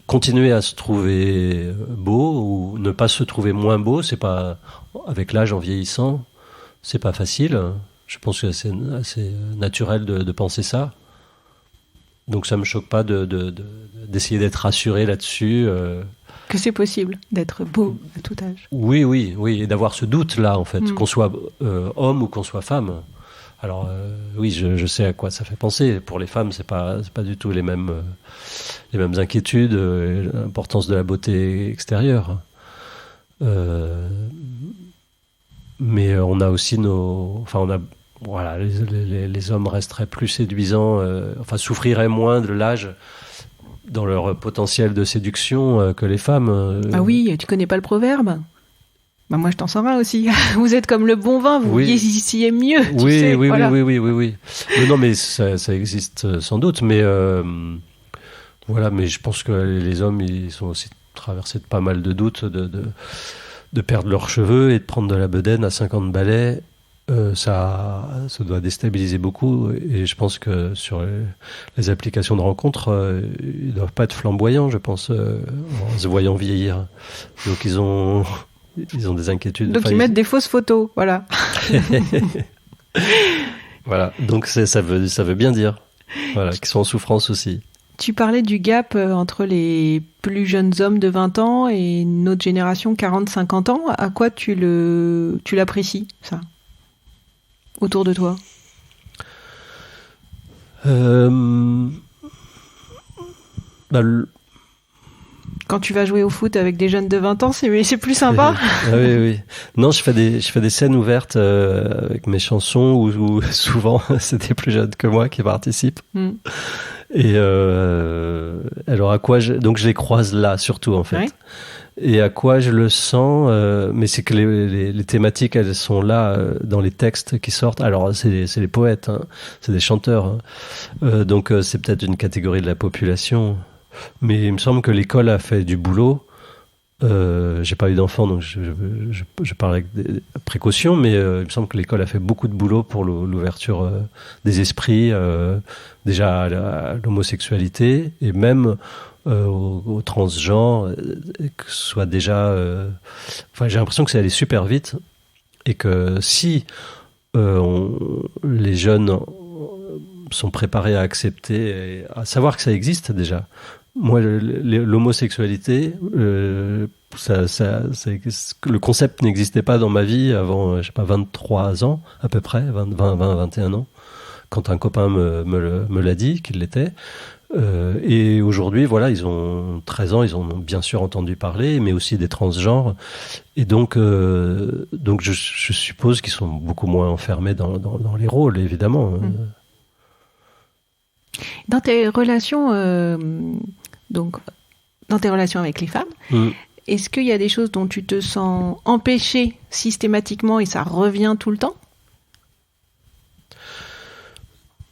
Continuer à se trouver beau ou ne pas se trouver moins beau, c'est pas, avec l'âge, en vieillissant, c'est pas facile. Je pense que c'est assez naturel de penser ça. Donc ça me choque pas d'essayer d'être rassuré là-dessus. Que c'est possible d'être beau à tout âge. Oui, et d'avoir ce doute-là, en fait, qu'on soit homme ou qu'on soit femme. Alors oui, je sais à quoi ça fait penser. Pour les femmes, c'est pas du tout les mêmes inquiétudes, l'importance de la beauté extérieure. Mais on a aussi voilà, les hommes resteraient plus séduisants, souffriraient moins de l'âge dans leur potentiel de séduction que les femmes. Ah oui, tu connais pas le proverbe ? Bah moi je t'en sors un aussi. Vous êtes comme le bon vin, vous vieillissez mieux. Oui. Voilà. Oui. Mais non, mais ça existe sans doute. Mais voilà, mais je pense que les hommes, ils sont aussi traversés de pas mal de doutes, de perdre leurs cheveux et de prendre de la bedaine à 50 balais. Ça doit déstabiliser beaucoup. Et je pense que sur les applications de rencontres, ils doivent pas être flamboyants, je pense, en se voyant vieillir. Donc ils ont des inquiétudes. Donc ils mettent des fausses photos, voilà. Voilà, donc ça veut bien dire, voilà, qu'ils sont en souffrance aussi. Tu parlais du gap entre les plus jeunes hommes de 20 ans et notre génération 40-50 ans. À quoi tu l'apprécies, ça, autour de toi ? Quand tu vas jouer au foot avec des jeunes de 20 ans, c'est plus sympa. Oui. Non, je fais des scènes ouvertes avec mes chansons où souvent c'est des plus jeunes que moi qui participent. Et alors à quoi donc je les croise là surtout, en fait. Ouais. Et à quoi je le sens, mais c'est que les thématiques, elles sont là dans les textes qui sortent. Alors c'est les poètes, hein, c'est des chanteurs, hein. Donc c'est peut-être une catégorie de la population. Mais il me semble que l'école a fait du boulot. J'ai pas eu d'enfant, donc je parle avec des précautions, mais il me semble que l'école a fait beaucoup de boulot pour l'ouverture des esprits, déjà à l'homosexualité, et même aux transgenres, que ce soit déjà... j'ai l'impression que c'est allé super vite, et que si les jeunes sont préparés à accepter, et à savoir que ça existe déjà, moi, l'homosexualité, le concept n'existait pas dans ma vie avant, je sais pas, 23 ans à peu près, 20, 21 ans, quand un copain me l'a dit qu'il l'était. Et aujourd'hui, voilà, ils ont 13 ans, ils ont bien sûr entendu parler, mais aussi des transgenres. Et donc je suppose qu'ils sont beaucoup moins enfermés dans les rôles, évidemment. Dans tes relations, dans tes relations avec les femmes, est-ce qu'il y a des choses dont tu te sens empêché systématiquement et ça revient tout le temps ?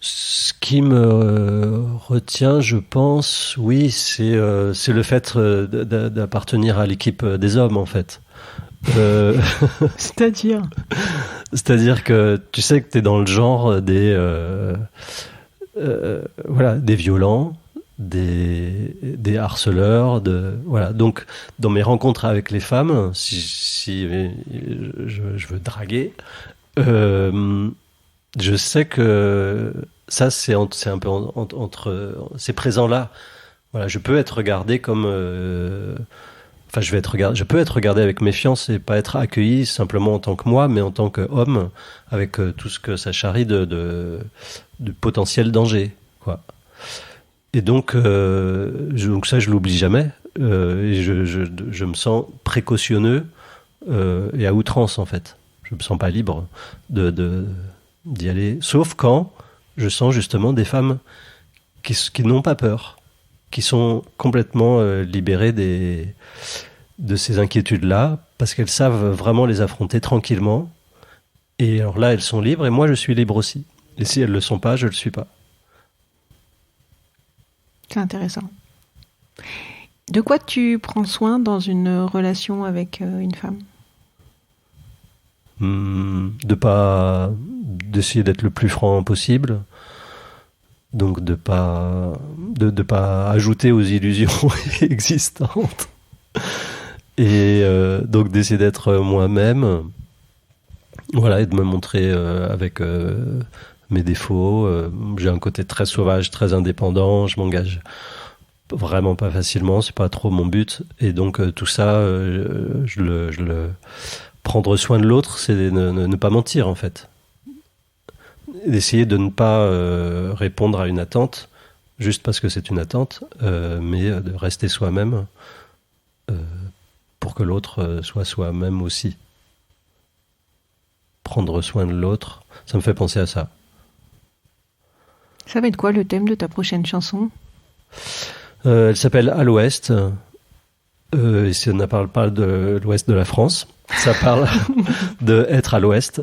Ce qui me retient, je pense, oui, c'est le fait d'appartenir à l'équipe des hommes, en fait. C'est-à-dire ? C'est-à-dire que tu sais que tu es dans le genre des violents, des harceleurs, voilà. Donc, dans mes rencontres avec les femmes, si je veux draguer, je sais que ça, c'est un peu c'est présent là. Voilà, je peux être regardé comme, je peux être regardé avec méfiance et pas être accueilli simplement en tant que moi, mais en tant qu'homme, avec tout ce que ça charrie de potentiel danger, quoi. Et donc ça, je l'oublie jamais. Et je me sens précautionneux et à outrance, en fait. Je me sens pas libre d'y aller, sauf quand je sens justement des femmes qui n'ont pas peur, qui sont complètement libérées de ces inquiétudes-là, parce qu'elles savent vraiment les affronter tranquillement. Et alors là, elles sont libres, et moi, je suis libre aussi. Et si elles ne le sont pas, je ne le suis pas. C'est intéressant. De quoi tu prends soin dans une relation avec une femme ? D'essayer d'être le plus franc possible, donc de pas ajouter aux illusions existantes, et donc d'essayer d'être moi-même, voilà, et de me montrer avec mes défauts. J'ai un côté très sauvage, très indépendant, je m'engage vraiment pas facilement, c'est pas trop mon but, et donc tout ça, prendre soin de l'autre, c'est ne pas mentir, en fait. D'essayer de ne pas répondre à une attente juste parce que c'est une attente, mais de rester soi-même pour que l'autre soit soi-même aussi. Prendre soin de l'autre, ça me fait penser à ça. Ça va être quoi le thème de ta prochaine chanson ? Elle s'appelle « À l'Ouest ». Et ça ne parle pas de l'Ouest de la France. Ça parle d'être à l'Ouest.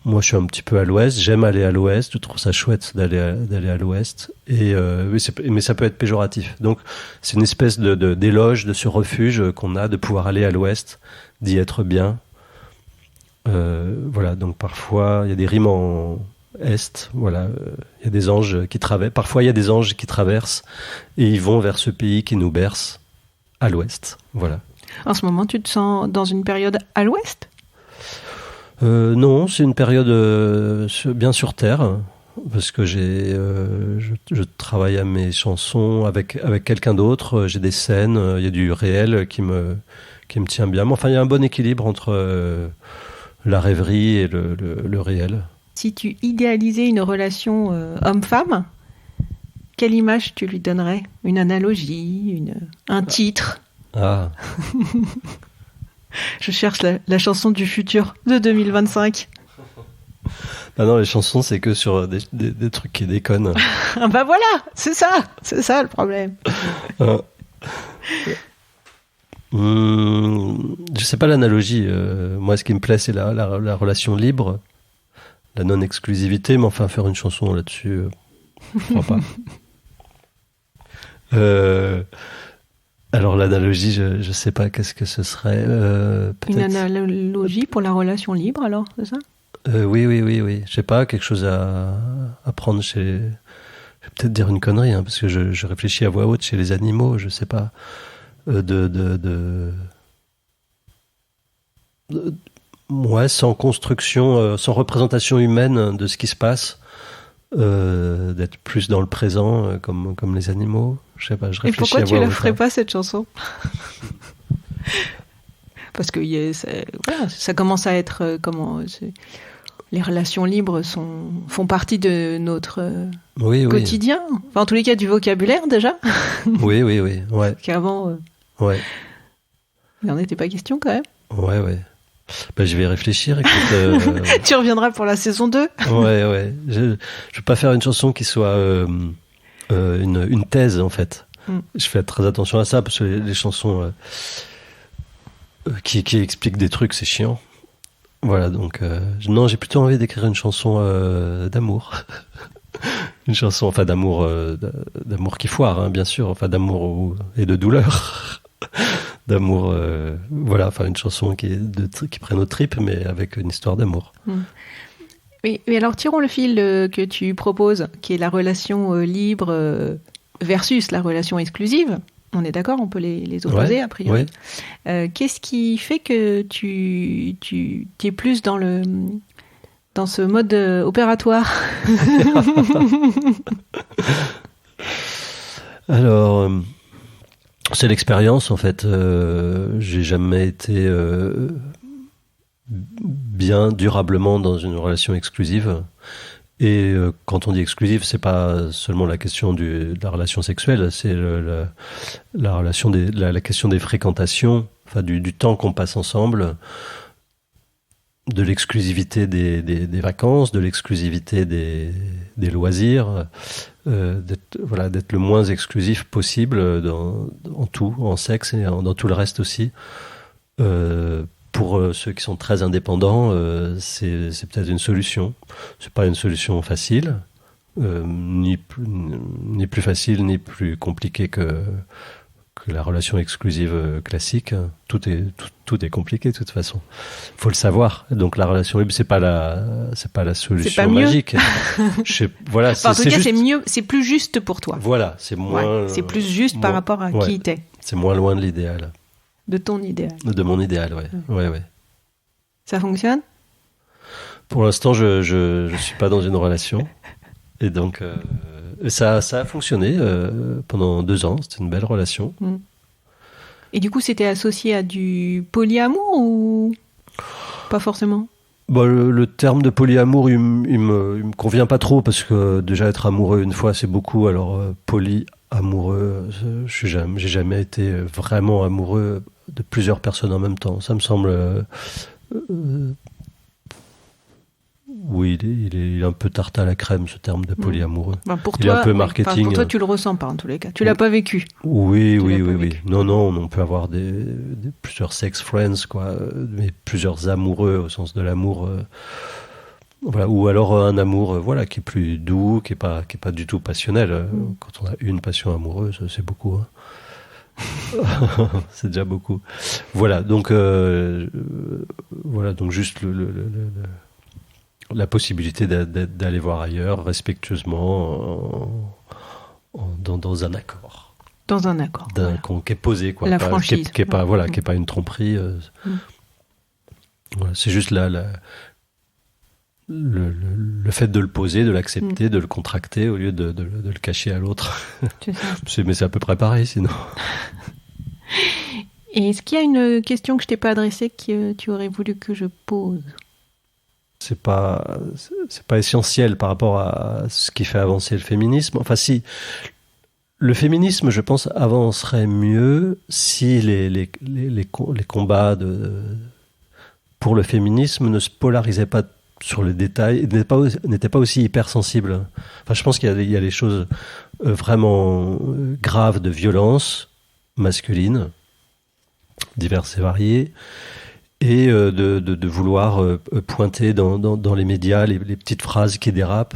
Moi, je suis un petit peu à l'Ouest. J'aime aller à l'Ouest. Je trouve ça chouette d'aller à l'Ouest. Mais ça peut être péjoratif. Donc, c'est une espèce d'éloge de ce refuge qu'on a de pouvoir aller à l'Ouest, d'y être bien. Voilà. Donc, parfois, il y a des rimes en Est, voilà, il y a des anges qui traversent. Parfois, il y a des anges qui traversent et ils vont vers ce pays qui nous berce, à l'ouest. Voilà. En ce moment, tu te sens dans une période à l'ouest ? Non, c'est une période bien sur terre, parce que je travaille à mes chansons avec quelqu'un d'autre. J'ai des scènes, il y a du réel qui me tient bien. Mais enfin, il y a un bon équilibre entre la rêverie et le réel. Si tu idéalisais une relation homme-femme, quelle image tu lui donnerais ? Une analogie, un titre ? Ah. Je cherche la chanson du futur de 2025. Ah non, les chansons, c'est que sur des trucs qui déconnent. Ah bah voilà, c'est ça le problème. Je sais pas l'analogie. Moi, ce qui me plaît, c'est la relation libre. La non-exclusivité, mais enfin, faire une chanson là-dessus, je crois pas. Alors, l'analogie, je sais pas, qu'est-ce que ce serait une analogie pour la relation libre, alors, c'est ça ? Oui. Je sais pas, quelque chose à prendre chez... Je vais peut-être dire une connerie, hein, parce que je réfléchis à voix haute chez les animaux, je sais pas. Ouais, sans construction, sans représentation humaine de ce qui se passe, d'être plus dans le présent, comme les animaux. Je sais pas, je Et réfléchis pourquoi à tu voix la haute, ferais hein. pas, cette chanson? Parce que voilà, ça commence à être les relations libres font partie de notre Oui, oui. quotidien. Enfin, en tous les cas, du vocabulaire déjà. Oui, oui, oui. Ouais, Qu'avant, ouais, il n'en était pas question quand même. ouais, ouais. Ben, je vais y réfléchir. Écoute, Tu reviendras pour la saison 2. ouais, ouais. Je veux pas faire une chanson qui soit une thèse, en fait. Je fais très attention à ça, parce que les chansons qui expliquent des trucs, c'est chiant. Voilà, donc... non, j'ai plutôt envie d'écrire une chanson d'amour. Une chanson, enfin, d'amour qui foire, hein, bien sûr. Enfin, d'amour et de douleur. D'amour, voilà, enfin, une chanson qui prenne aux tripes, mais avec une histoire d'amour. Mais alors, tirons le fil que tu proposes, qui est la relation libre versus la relation exclusive. On est d'accord, on peut les opposer, a priori. Ouais. Qu'est-ce qui fait que tu es plus dans ce mode opératoire? Alors, c'est l'expérience, en fait. J'ai jamais été bien durablement dans une relation exclusive. Et quand on dit exclusive, c'est pas seulement la question de la relation sexuelle, c'est la relation la question des fréquentations, enfin du temps qu'on passe ensemble, de l'exclusivité des vacances, de l'exclusivité des loisirs, d'être le moins exclusif possible en tout, en sexe et dans tout le reste aussi. Pour ceux qui sont très indépendants, c'est peut-être une solution. C'est pas une solution facile, ni plus facile ni plus compliquée que la relation exclusive classique. Tout est compliqué de toute façon. Faut le savoir. Donc la relation libre, c'est pas la solution magique. Voilà. Enfin, en tout cas, c'est mieux, c'est plus juste pour toi. Voilà, c'est moins. Ouais, c'est plus juste par rapport à qui t'es. C'est moins loin de l'idéal. De ton idéal. De mon idéal, ouais. Ouais. Ça fonctionne? Pour l'instant, je suis pas dans une relation. Et donc, ça a fonctionné pendant 2 ans. C'était une belle relation. Et du coup, c'était associé à du polyamour ou pas forcément? Bon, le terme de polyamour, il me convient pas trop, parce que déjà être amoureux une fois, c'est beaucoup. Alors, polyamoureux, j'ai jamais été vraiment amoureux de plusieurs personnes en même temps. Ça me semble... oui, il est un peu tarte à la crème, ce terme de polyamoureux. Pour il toi, est un peu marketing. Pour toi, tu le ressens pas en tous les cas. Tu l'as pas vécu. Oui. Non, on peut avoir plusieurs sex friends, quoi, mais plusieurs amoureux au sens de l'amour. Voilà, ou alors un amour, qui est plus doux, qui est pas du tout passionnel. Quand on a une passion amoureuse, c'est beaucoup. Hein. C'est déjà beaucoup. Voilà, donc juste la possibilité d'aller voir ailleurs respectueusement dans un accord. Dans un accord. Qui est posé, quoi. La franchise. Qui est pas une tromperie. Voilà, c'est juste le fait de le poser, de l'accepter, de le contracter au lieu de le cacher à l'autre. C'est ça. Mais c'est à peu près pareil sinon. Et est-ce qu'il y a une question que je t'ai pas adressée que tu aurais voulu que je pose? C'est pas essentiel par rapport à ce qui fait avancer le féminisme. Enfin, si le féminisme, je pense, avancerait mieux si les combats pour le féminisme ne se polarisaient pas sur le détail, n'étaient pas aussi hypersensibles. Enfin, je pense qu'il y a des choses vraiment graves de violence masculine, diverses et variées, et de vouloir pointer dans les médias les petites phrases qui dérapent,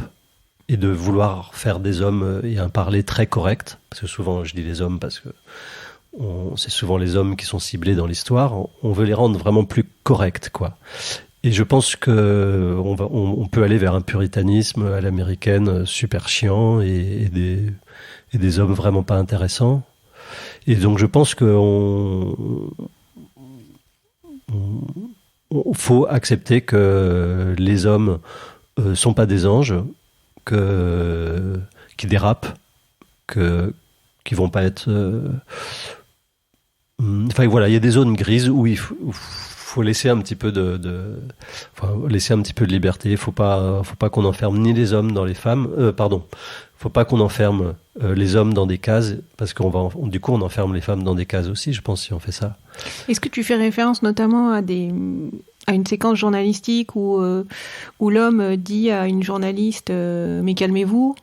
et de vouloir faire des hommes et un parler très correct, parce que souvent, je dis les hommes parce que c'est souvent les hommes qui sont ciblés dans l'histoire, on veut les rendre vraiment plus corrects, quoi. Et je pense que on peut aller vers un puritanisme à l'américaine super chiant et des hommes vraiment pas intéressants. Et donc je pense que faut accepter que les hommes sont pas des anges, qui dérapent, qui vont pas être... Enfin voilà, il y a des zones grises où il faut laisser un petit peu laisser un petit peu de liberté. Faut pas qu'on enferme ni les hommes dans les femmes. Faut pas qu'on enferme les hommes dans des cases, parce du coup on enferme les femmes dans des cases aussi, je pense, si on fait ça. Est-ce que tu fais référence notamment à une séquence journalistique où l'homme dit à une journaliste mais calmez-vous?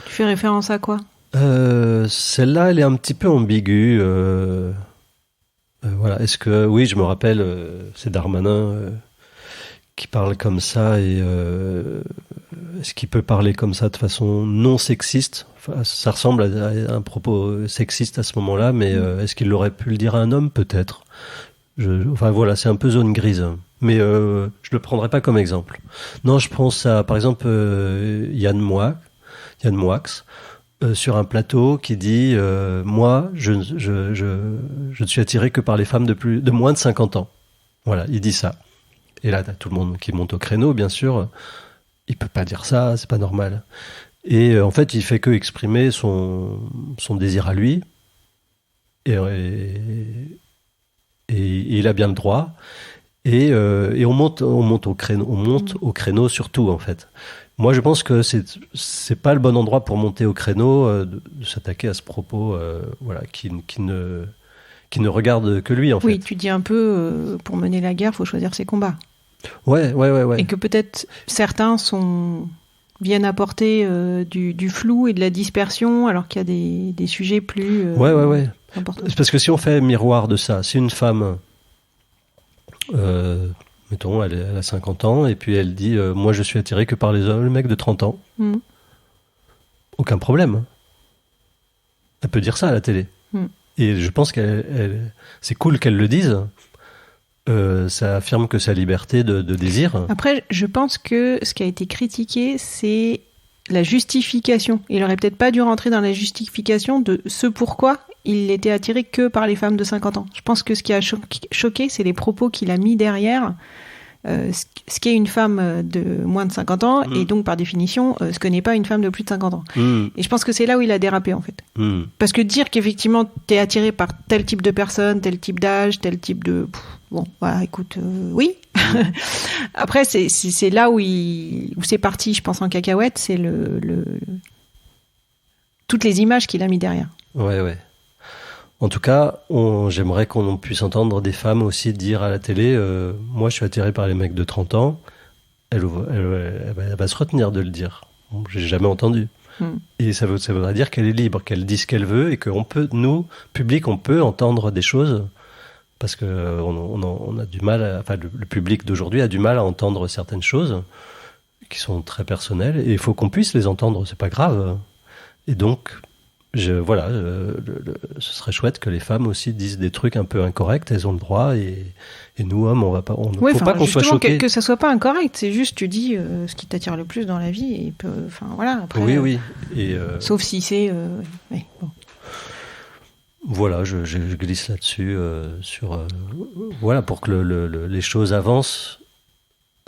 Tu fais référence à quoi? Celle-là, elle est un petit peu ambiguë. Voilà. Est-ce que... Oui, je me rappelle, c'est Darmanin qui parle comme ça, et est-ce qu'il peut parler comme ça de façon non sexiste? Enfin, ça ressemble à un propos sexiste à ce moment-là, mais est-ce qu'il aurait pu le dire à un homme? Peut-être. Enfin voilà, c'est un peu zone grise. Mais je le prendrai pas comme exemple. Non, je pense à, par exemple, Yann Moix, sur un plateau, qui dit moi, je ne suis attiré que par les femmes de moins de 50 ans. Voilà, il dit ça. Et là, t'as tout le monde qui monte au créneau, bien sûr. Il peut pas dire ça, c'est pas normal. Et en fait, il fait que exprimer son désir à lui. Et il a bien le droit. Et on monte au créneau surtout, en fait. Moi, je pense que c'est pas le bon endroit pour monter au créneau, de s'attaquer à ce propos, voilà, qui ne regarde que lui, en fait. Oui, tu dis un peu, pour mener la guerre, faut choisir ses combats. Ouais. Et que peut-être certains viennent apporter du flou et de la dispersion, alors qu'il y a des sujets plus importants. C'est parce que si on fait miroir de ça, si une femme, mettons, elle a 50 ans, et puis elle dit moi je suis attirée que par les mecs de 30 ans, aucun problème. Elle peut dire ça à la télé. Et je pense que c'est cool qu'elle le dise. Ça affirme que sa liberté de désir. Après, je pense que ce qui a été critiqué, c'est la justification. Il aurait peut-être pas dû rentrer dans la justification de ce pourquoi il était attiré que par les femmes de 50 ans. Je pense que ce qui a choqué, c'est les propos qu'il a mis derrière. Ce qu'est une femme de moins de 50 ans, et donc par définition, ce que n'est pas une femme de plus de 50 ans. Et je pense que c'est là où il a dérapé, en fait. Parce que dire qu'effectivement t'es attiré par tel type de personne, tel type d'âge, tel type de... Bon, voilà, écoute, oui. Après, c'est là où c'est parti, je pense, en cacahuète, c'est toutes les images qu'il a mis derrière. Ouais. En tout cas, j'aimerais qu'on puisse entendre des femmes aussi dire à la télé moi, je suis attirée par les mecs de 30 ans. Elle va se retenir de le dire. Bon, j'ai jamais entendu. Et ça voudrait dire qu'elle est libre, qu'elle dit ce qu'elle veut, et que nous, public, on peut entendre des choses, parce que on a du mal, le public d'aujourd'hui a du mal à entendre certaines choses qui sont très personnelles, et il faut qu'on puisse les entendre, c'est pas grave. Et donc... ce serait chouette que les femmes aussi disent des trucs un peu incorrects, elles ont le droit, et nous hommes, faut pas qu'on soit choqués. Que ça soit pas incorrect, c'est juste tu dis ce qui t'attire le plus dans la vie, et voilà. Après, oui. Et sauf si c'est bon. Voilà, je glisse là-dessus voilà, pour que les choses avancent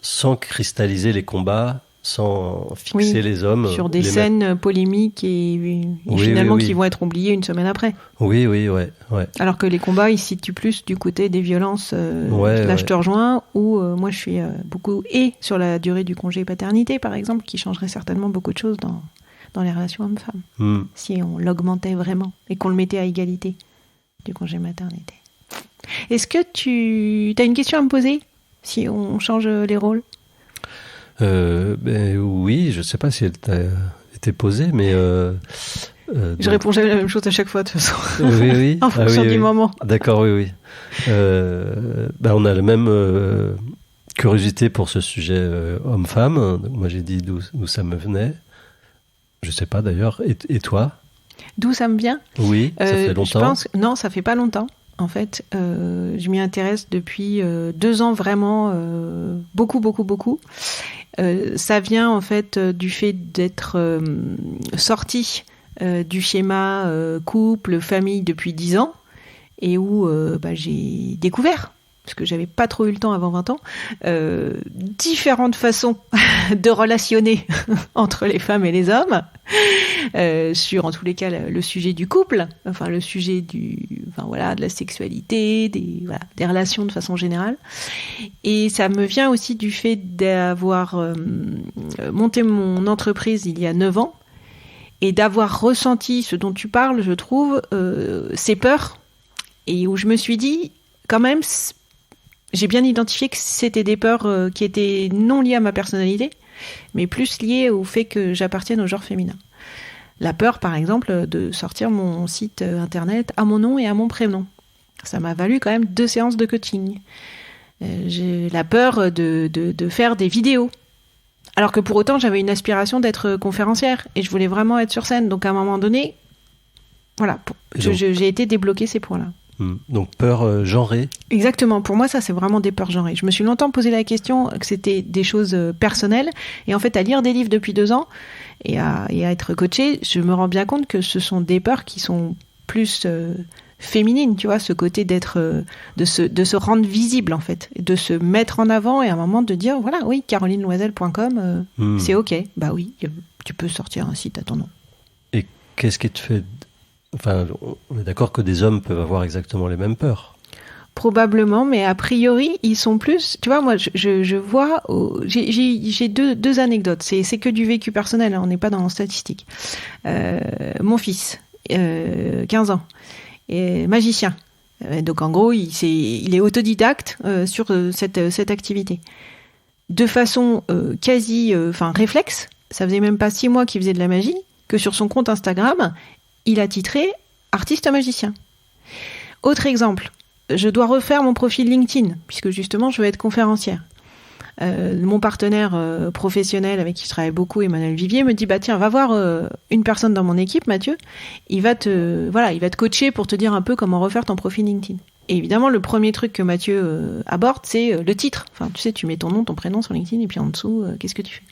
sans cristalliser les combats, sans fixer les hommes sur des scènes polémiques et finalement qui vont être oubliées une semaine après. Oui, ouais. Alors que les combats, ils se situent plus du côté des violences. Là, je te rejoins. Ou moi, je suis beaucoup sur la durée du congé paternité, par exemple, qui changerait certainement beaucoup de choses dans les relations hommes-femmes, si on l'augmentait vraiment et qu'on le mettait à égalité du congé maternité. Est-ce que tu as une question à me poser si on change les rôles? Oui, je sais pas si elle t'a été posée, mais je réponds jamais la même chose à chaque fois, de toute façon. Oui. En fonction du moment. D'accord, oui. On a la même curiosité pour ce sujet homme-femme. Moi, j'ai dit d'où ça me venait. Je sais pas d'ailleurs. Et toi? D'où ça me vient? Oui, ça fait longtemps. Non, ça fait pas longtemps. En fait, je m'y intéresse depuis 2 ans vraiment, beaucoup. Ça vient en fait du fait d'être sortie du schéma couple, famille depuis 10 ans, et où j'ai découvert parce que j'avais pas trop eu le temps avant 20 ans, différentes façons de relationner entre les femmes et les hommes, sur en tous les cas le sujet du couple, enfin le sujet de la sexualité, des relations de façon générale. Et ça me vient aussi du fait d'avoir monté mon entreprise il y a 9 ans et d'avoir ressenti ce dont tu parles, je trouve, ces peurs, et où je me suis dit, quand même, j'ai bien identifié que c'était des peurs qui étaient non liées à ma personnalité, mais plus liées au fait que j'appartienne au genre féminin. La peur, par exemple, de sortir mon site internet à mon nom et à mon prénom. Ça m'a valu quand même 2 séances de coaching. J'ai la peur de faire des vidéos. Alors que pour autant, j'avais une aspiration d'être conférencière et je voulais vraiment être sur scène. Donc à un moment donné, voilà, j'ai été débloquer ces points-là. Donc peur genrée. Exactement, pour moi ça c'est vraiment des peurs genrées. Je me suis longtemps posé la question que c'était des choses personnelles, et en fait à lire des livres depuis 2 ans et à être coachée, je me rends bien compte que ce sont des peurs qui sont plus féminines, tu vois, ce côté d'être, de se rendre visible en fait, de se mettre en avant, et à un moment de dire voilà, oui, carolinenoiselle.com, c'est ok, bah oui, tu peux sortir un site à ton nom. Et qu'est-ce qui te fait... Enfin, on est d'accord que des hommes peuvent avoir exactement les mêmes peurs. Probablement, mais a priori, ils sont plus... Tu vois, moi, je vois... J'ai deux anecdotes. C'est que du vécu personnel, hein, on n'est pas dans la statistique. Mon fils, 15 ans, est magicien. Donc, en gros, il est autodidacte sur cette activité. De façon quasi... réflexe, ça faisait même pas 6 mois qu'il faisait de la magie, que sur son compte Instagram... il a titré « artiste magicien ». Autre exemple, je dois refaire mon profil LinkedIn, puisque justement je veux être conférencière. Mon partenaire professionnel avec qui je travaille beaucoup, Emmanuel Vivier, me dit « bah tiens, va voir une personne dans mon équipe, Mathieu, il va te coacher pour te dire un peu comment refaire ton profil LinkedIn ». Et évidemment, le premier truc que Mathieu aborde, c'est le titre. Enfin, tu sais, tu mets ton nom, ton prénom sur LinkedIn, et puis en dessous, qu'est-ce que tu fais ?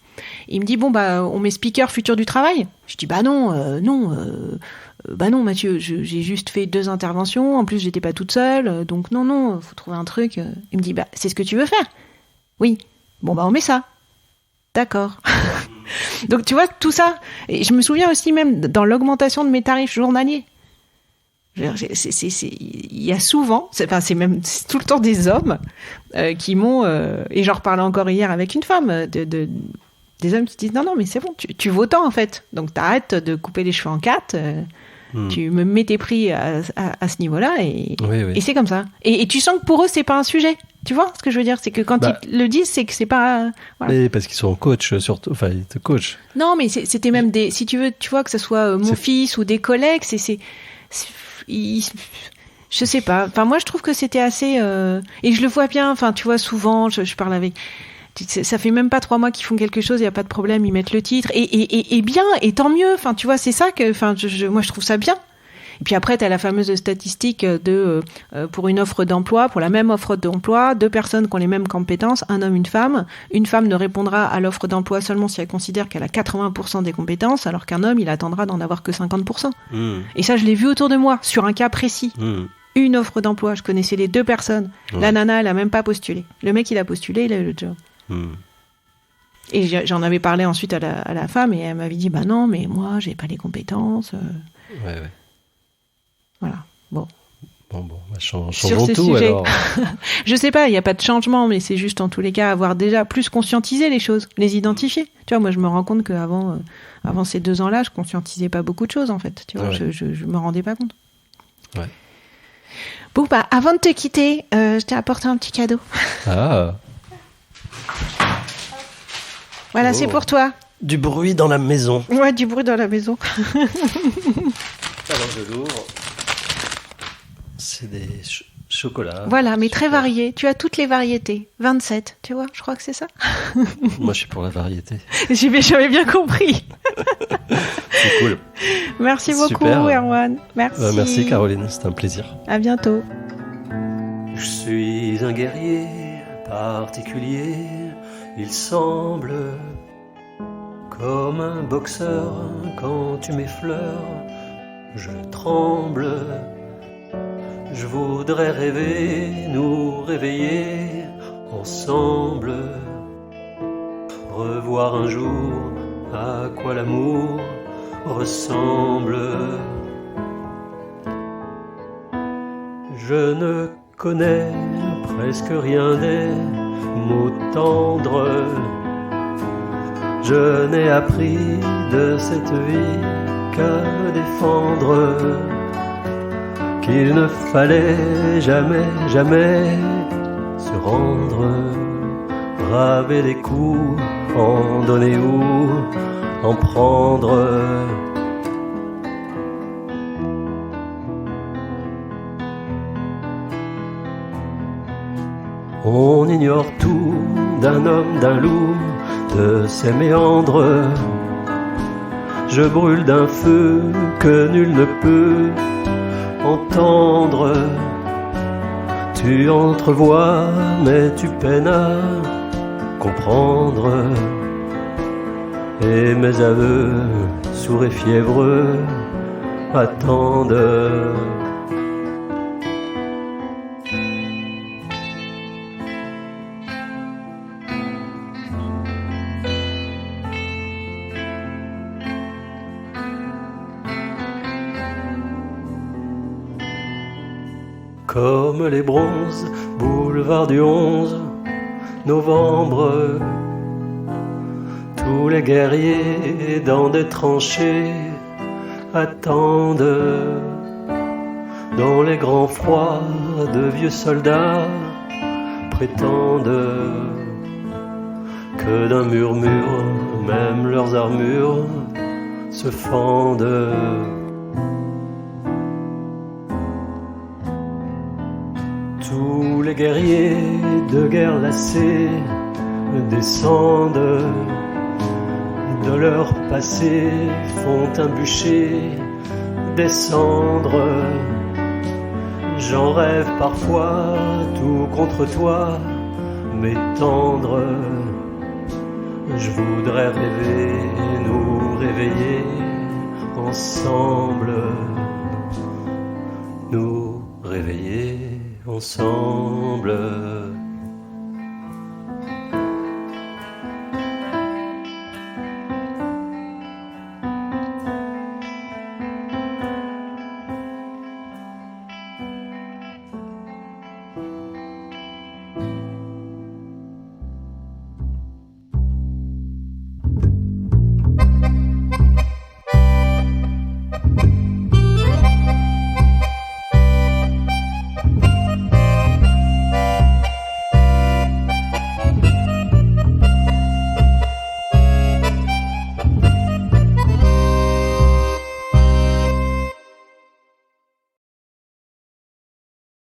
Et il me dit, bon, bah, on met speaker futur du travail. Je dis, bah non, Mathieu, j'ai juste fait 2 interventions, en plus, j'étais pas toute seule, donc non, faut trouver un truc. Il me dit, bah, c'est ce que tu veux faire ? Oui. Bon, bah, on met ça. D'accord. Donc, tu vois, tout ça. Et je me souviens aussi même dans l'augmentation de mes tarifs journaliers. Il y a souvent, c'est tout le temps des hommes qui m'ont, et j'en reparlais encore hier avec une femme, des hommes qui disent non mais c'est bon, tu vaux tant en fait, donc t'arrêtes de couper les cheveux en 4, tu me mets tes prix à ce niveau-là, et c'est comme ça. Et tu sens que pour eux c'est pas un sujet, tu vois ce que je veux dire, c'est que quand ils le disent, c'est que c'est pas... Voilà. Mais parce qu'ils sont coach surtout, enfin ils te coachent. Non mais c'était même des, si tu veux, tu vois, que ce soit mon fils ou des collègues, je sais pas. Enfin, moi, je trouve que c'était assez... Et je le vois bien. Enfin, tu vois, souvent, je parle avec... Ça fait même pas 3 mois qu'ils font quelque chose, il n'y a pas de problème, ils mettent le titre. Et bien, et tant mieux. Enfin, tu vois, c'est ça que... Enfin, moi, je trouve ça bien. Et puis après, tu as la fameuse statistique de... pour une offre d'emploi, pour la même offre d'emploi, 2 personnes qui ont les mêmes compétences, un homme, une femme. Une femme ne répondra à l'offre d'emploi seulement si elle considère qu'elle a 80% des compétences, alors qu'un homme, il attendra d'en avoir que 50%. Et ça, je l'ai vu autour de moi, sur un cas précis. Une offre d'emploi, je connaissais les 2 personnes. La nana, elle a même pas postulé. Le mec, il a postulé, il a eu le job. Et j'en avais parlé ensuite à la femme, et elle m'avait dit, bah non, mais moi, j'ai pas les compétences. Ouais. Voilà, bon. Bon, changeons tout sujet. Alors. Je sais pas, il n'y a pas de changement, mais c'est juste en tous les cas avoir déjà plus conscientisé les choses, les identifier. Tu vois, moi je me rends compte qu'avant avant ces 2 ans-là, je conscientisais pas beaucoup de choses en fait. Tu vois, je me rendais pas compte. Ouais. Bon, bah avant de te quitter, je t'ai apporté un petit cadeau. Ah. Voilà, c'est pour toi. Du bruit dans la maison. Ouais, du bruit dans la maison. Alors je l'ouvre. C'est des chocolats. Voilà, mais très variés. Tu as toutes les variétés. 27, tu vois, je crois que c'est ça. Moi, je suis pour la variété. J'avais bien compris. C'est cool. Merci beaucoup, Erwan. Merci. Merci, Caroline. C'était un plaisir. À bientôt. Je suis un guerrier particulier. Il semble comme un boxeur quand tu m'effleures. Je tremble. Je voudrais rêver, nous réveiller ensemble, revoir un jour à quoi l'amour ressemble. Je ne connais presque rien des mots tendres. Je n'ai appris de cette vie qu'à me défendre, qu'il ne fallait jamais, jamais se rendre, braver les coups, en donner ou en prendre. On ignore tout d'un homme, d'un loup, de ses méandres. Je brûle d'un feu que nul ne peut entendre. Tu entrevois, mais tu peines à comprendre. Et mes aveux, sourds et fiévreux, attendent. Comme les bronzes, boulevard du 11 novembre, tous les guerriers dans des tranchées attendent. Dans les grands froids, de vieux soldats prétendent que d'un murmure, même leurs armures se fendent. Tous les guerriers de guerre lassés descendent, de leur passé font un bûcher descendre. J'en rêve parfois tout contre toi, mais tendre. Je voudrais rêver, nous réveiller ensemble, nous réveiller ensemble.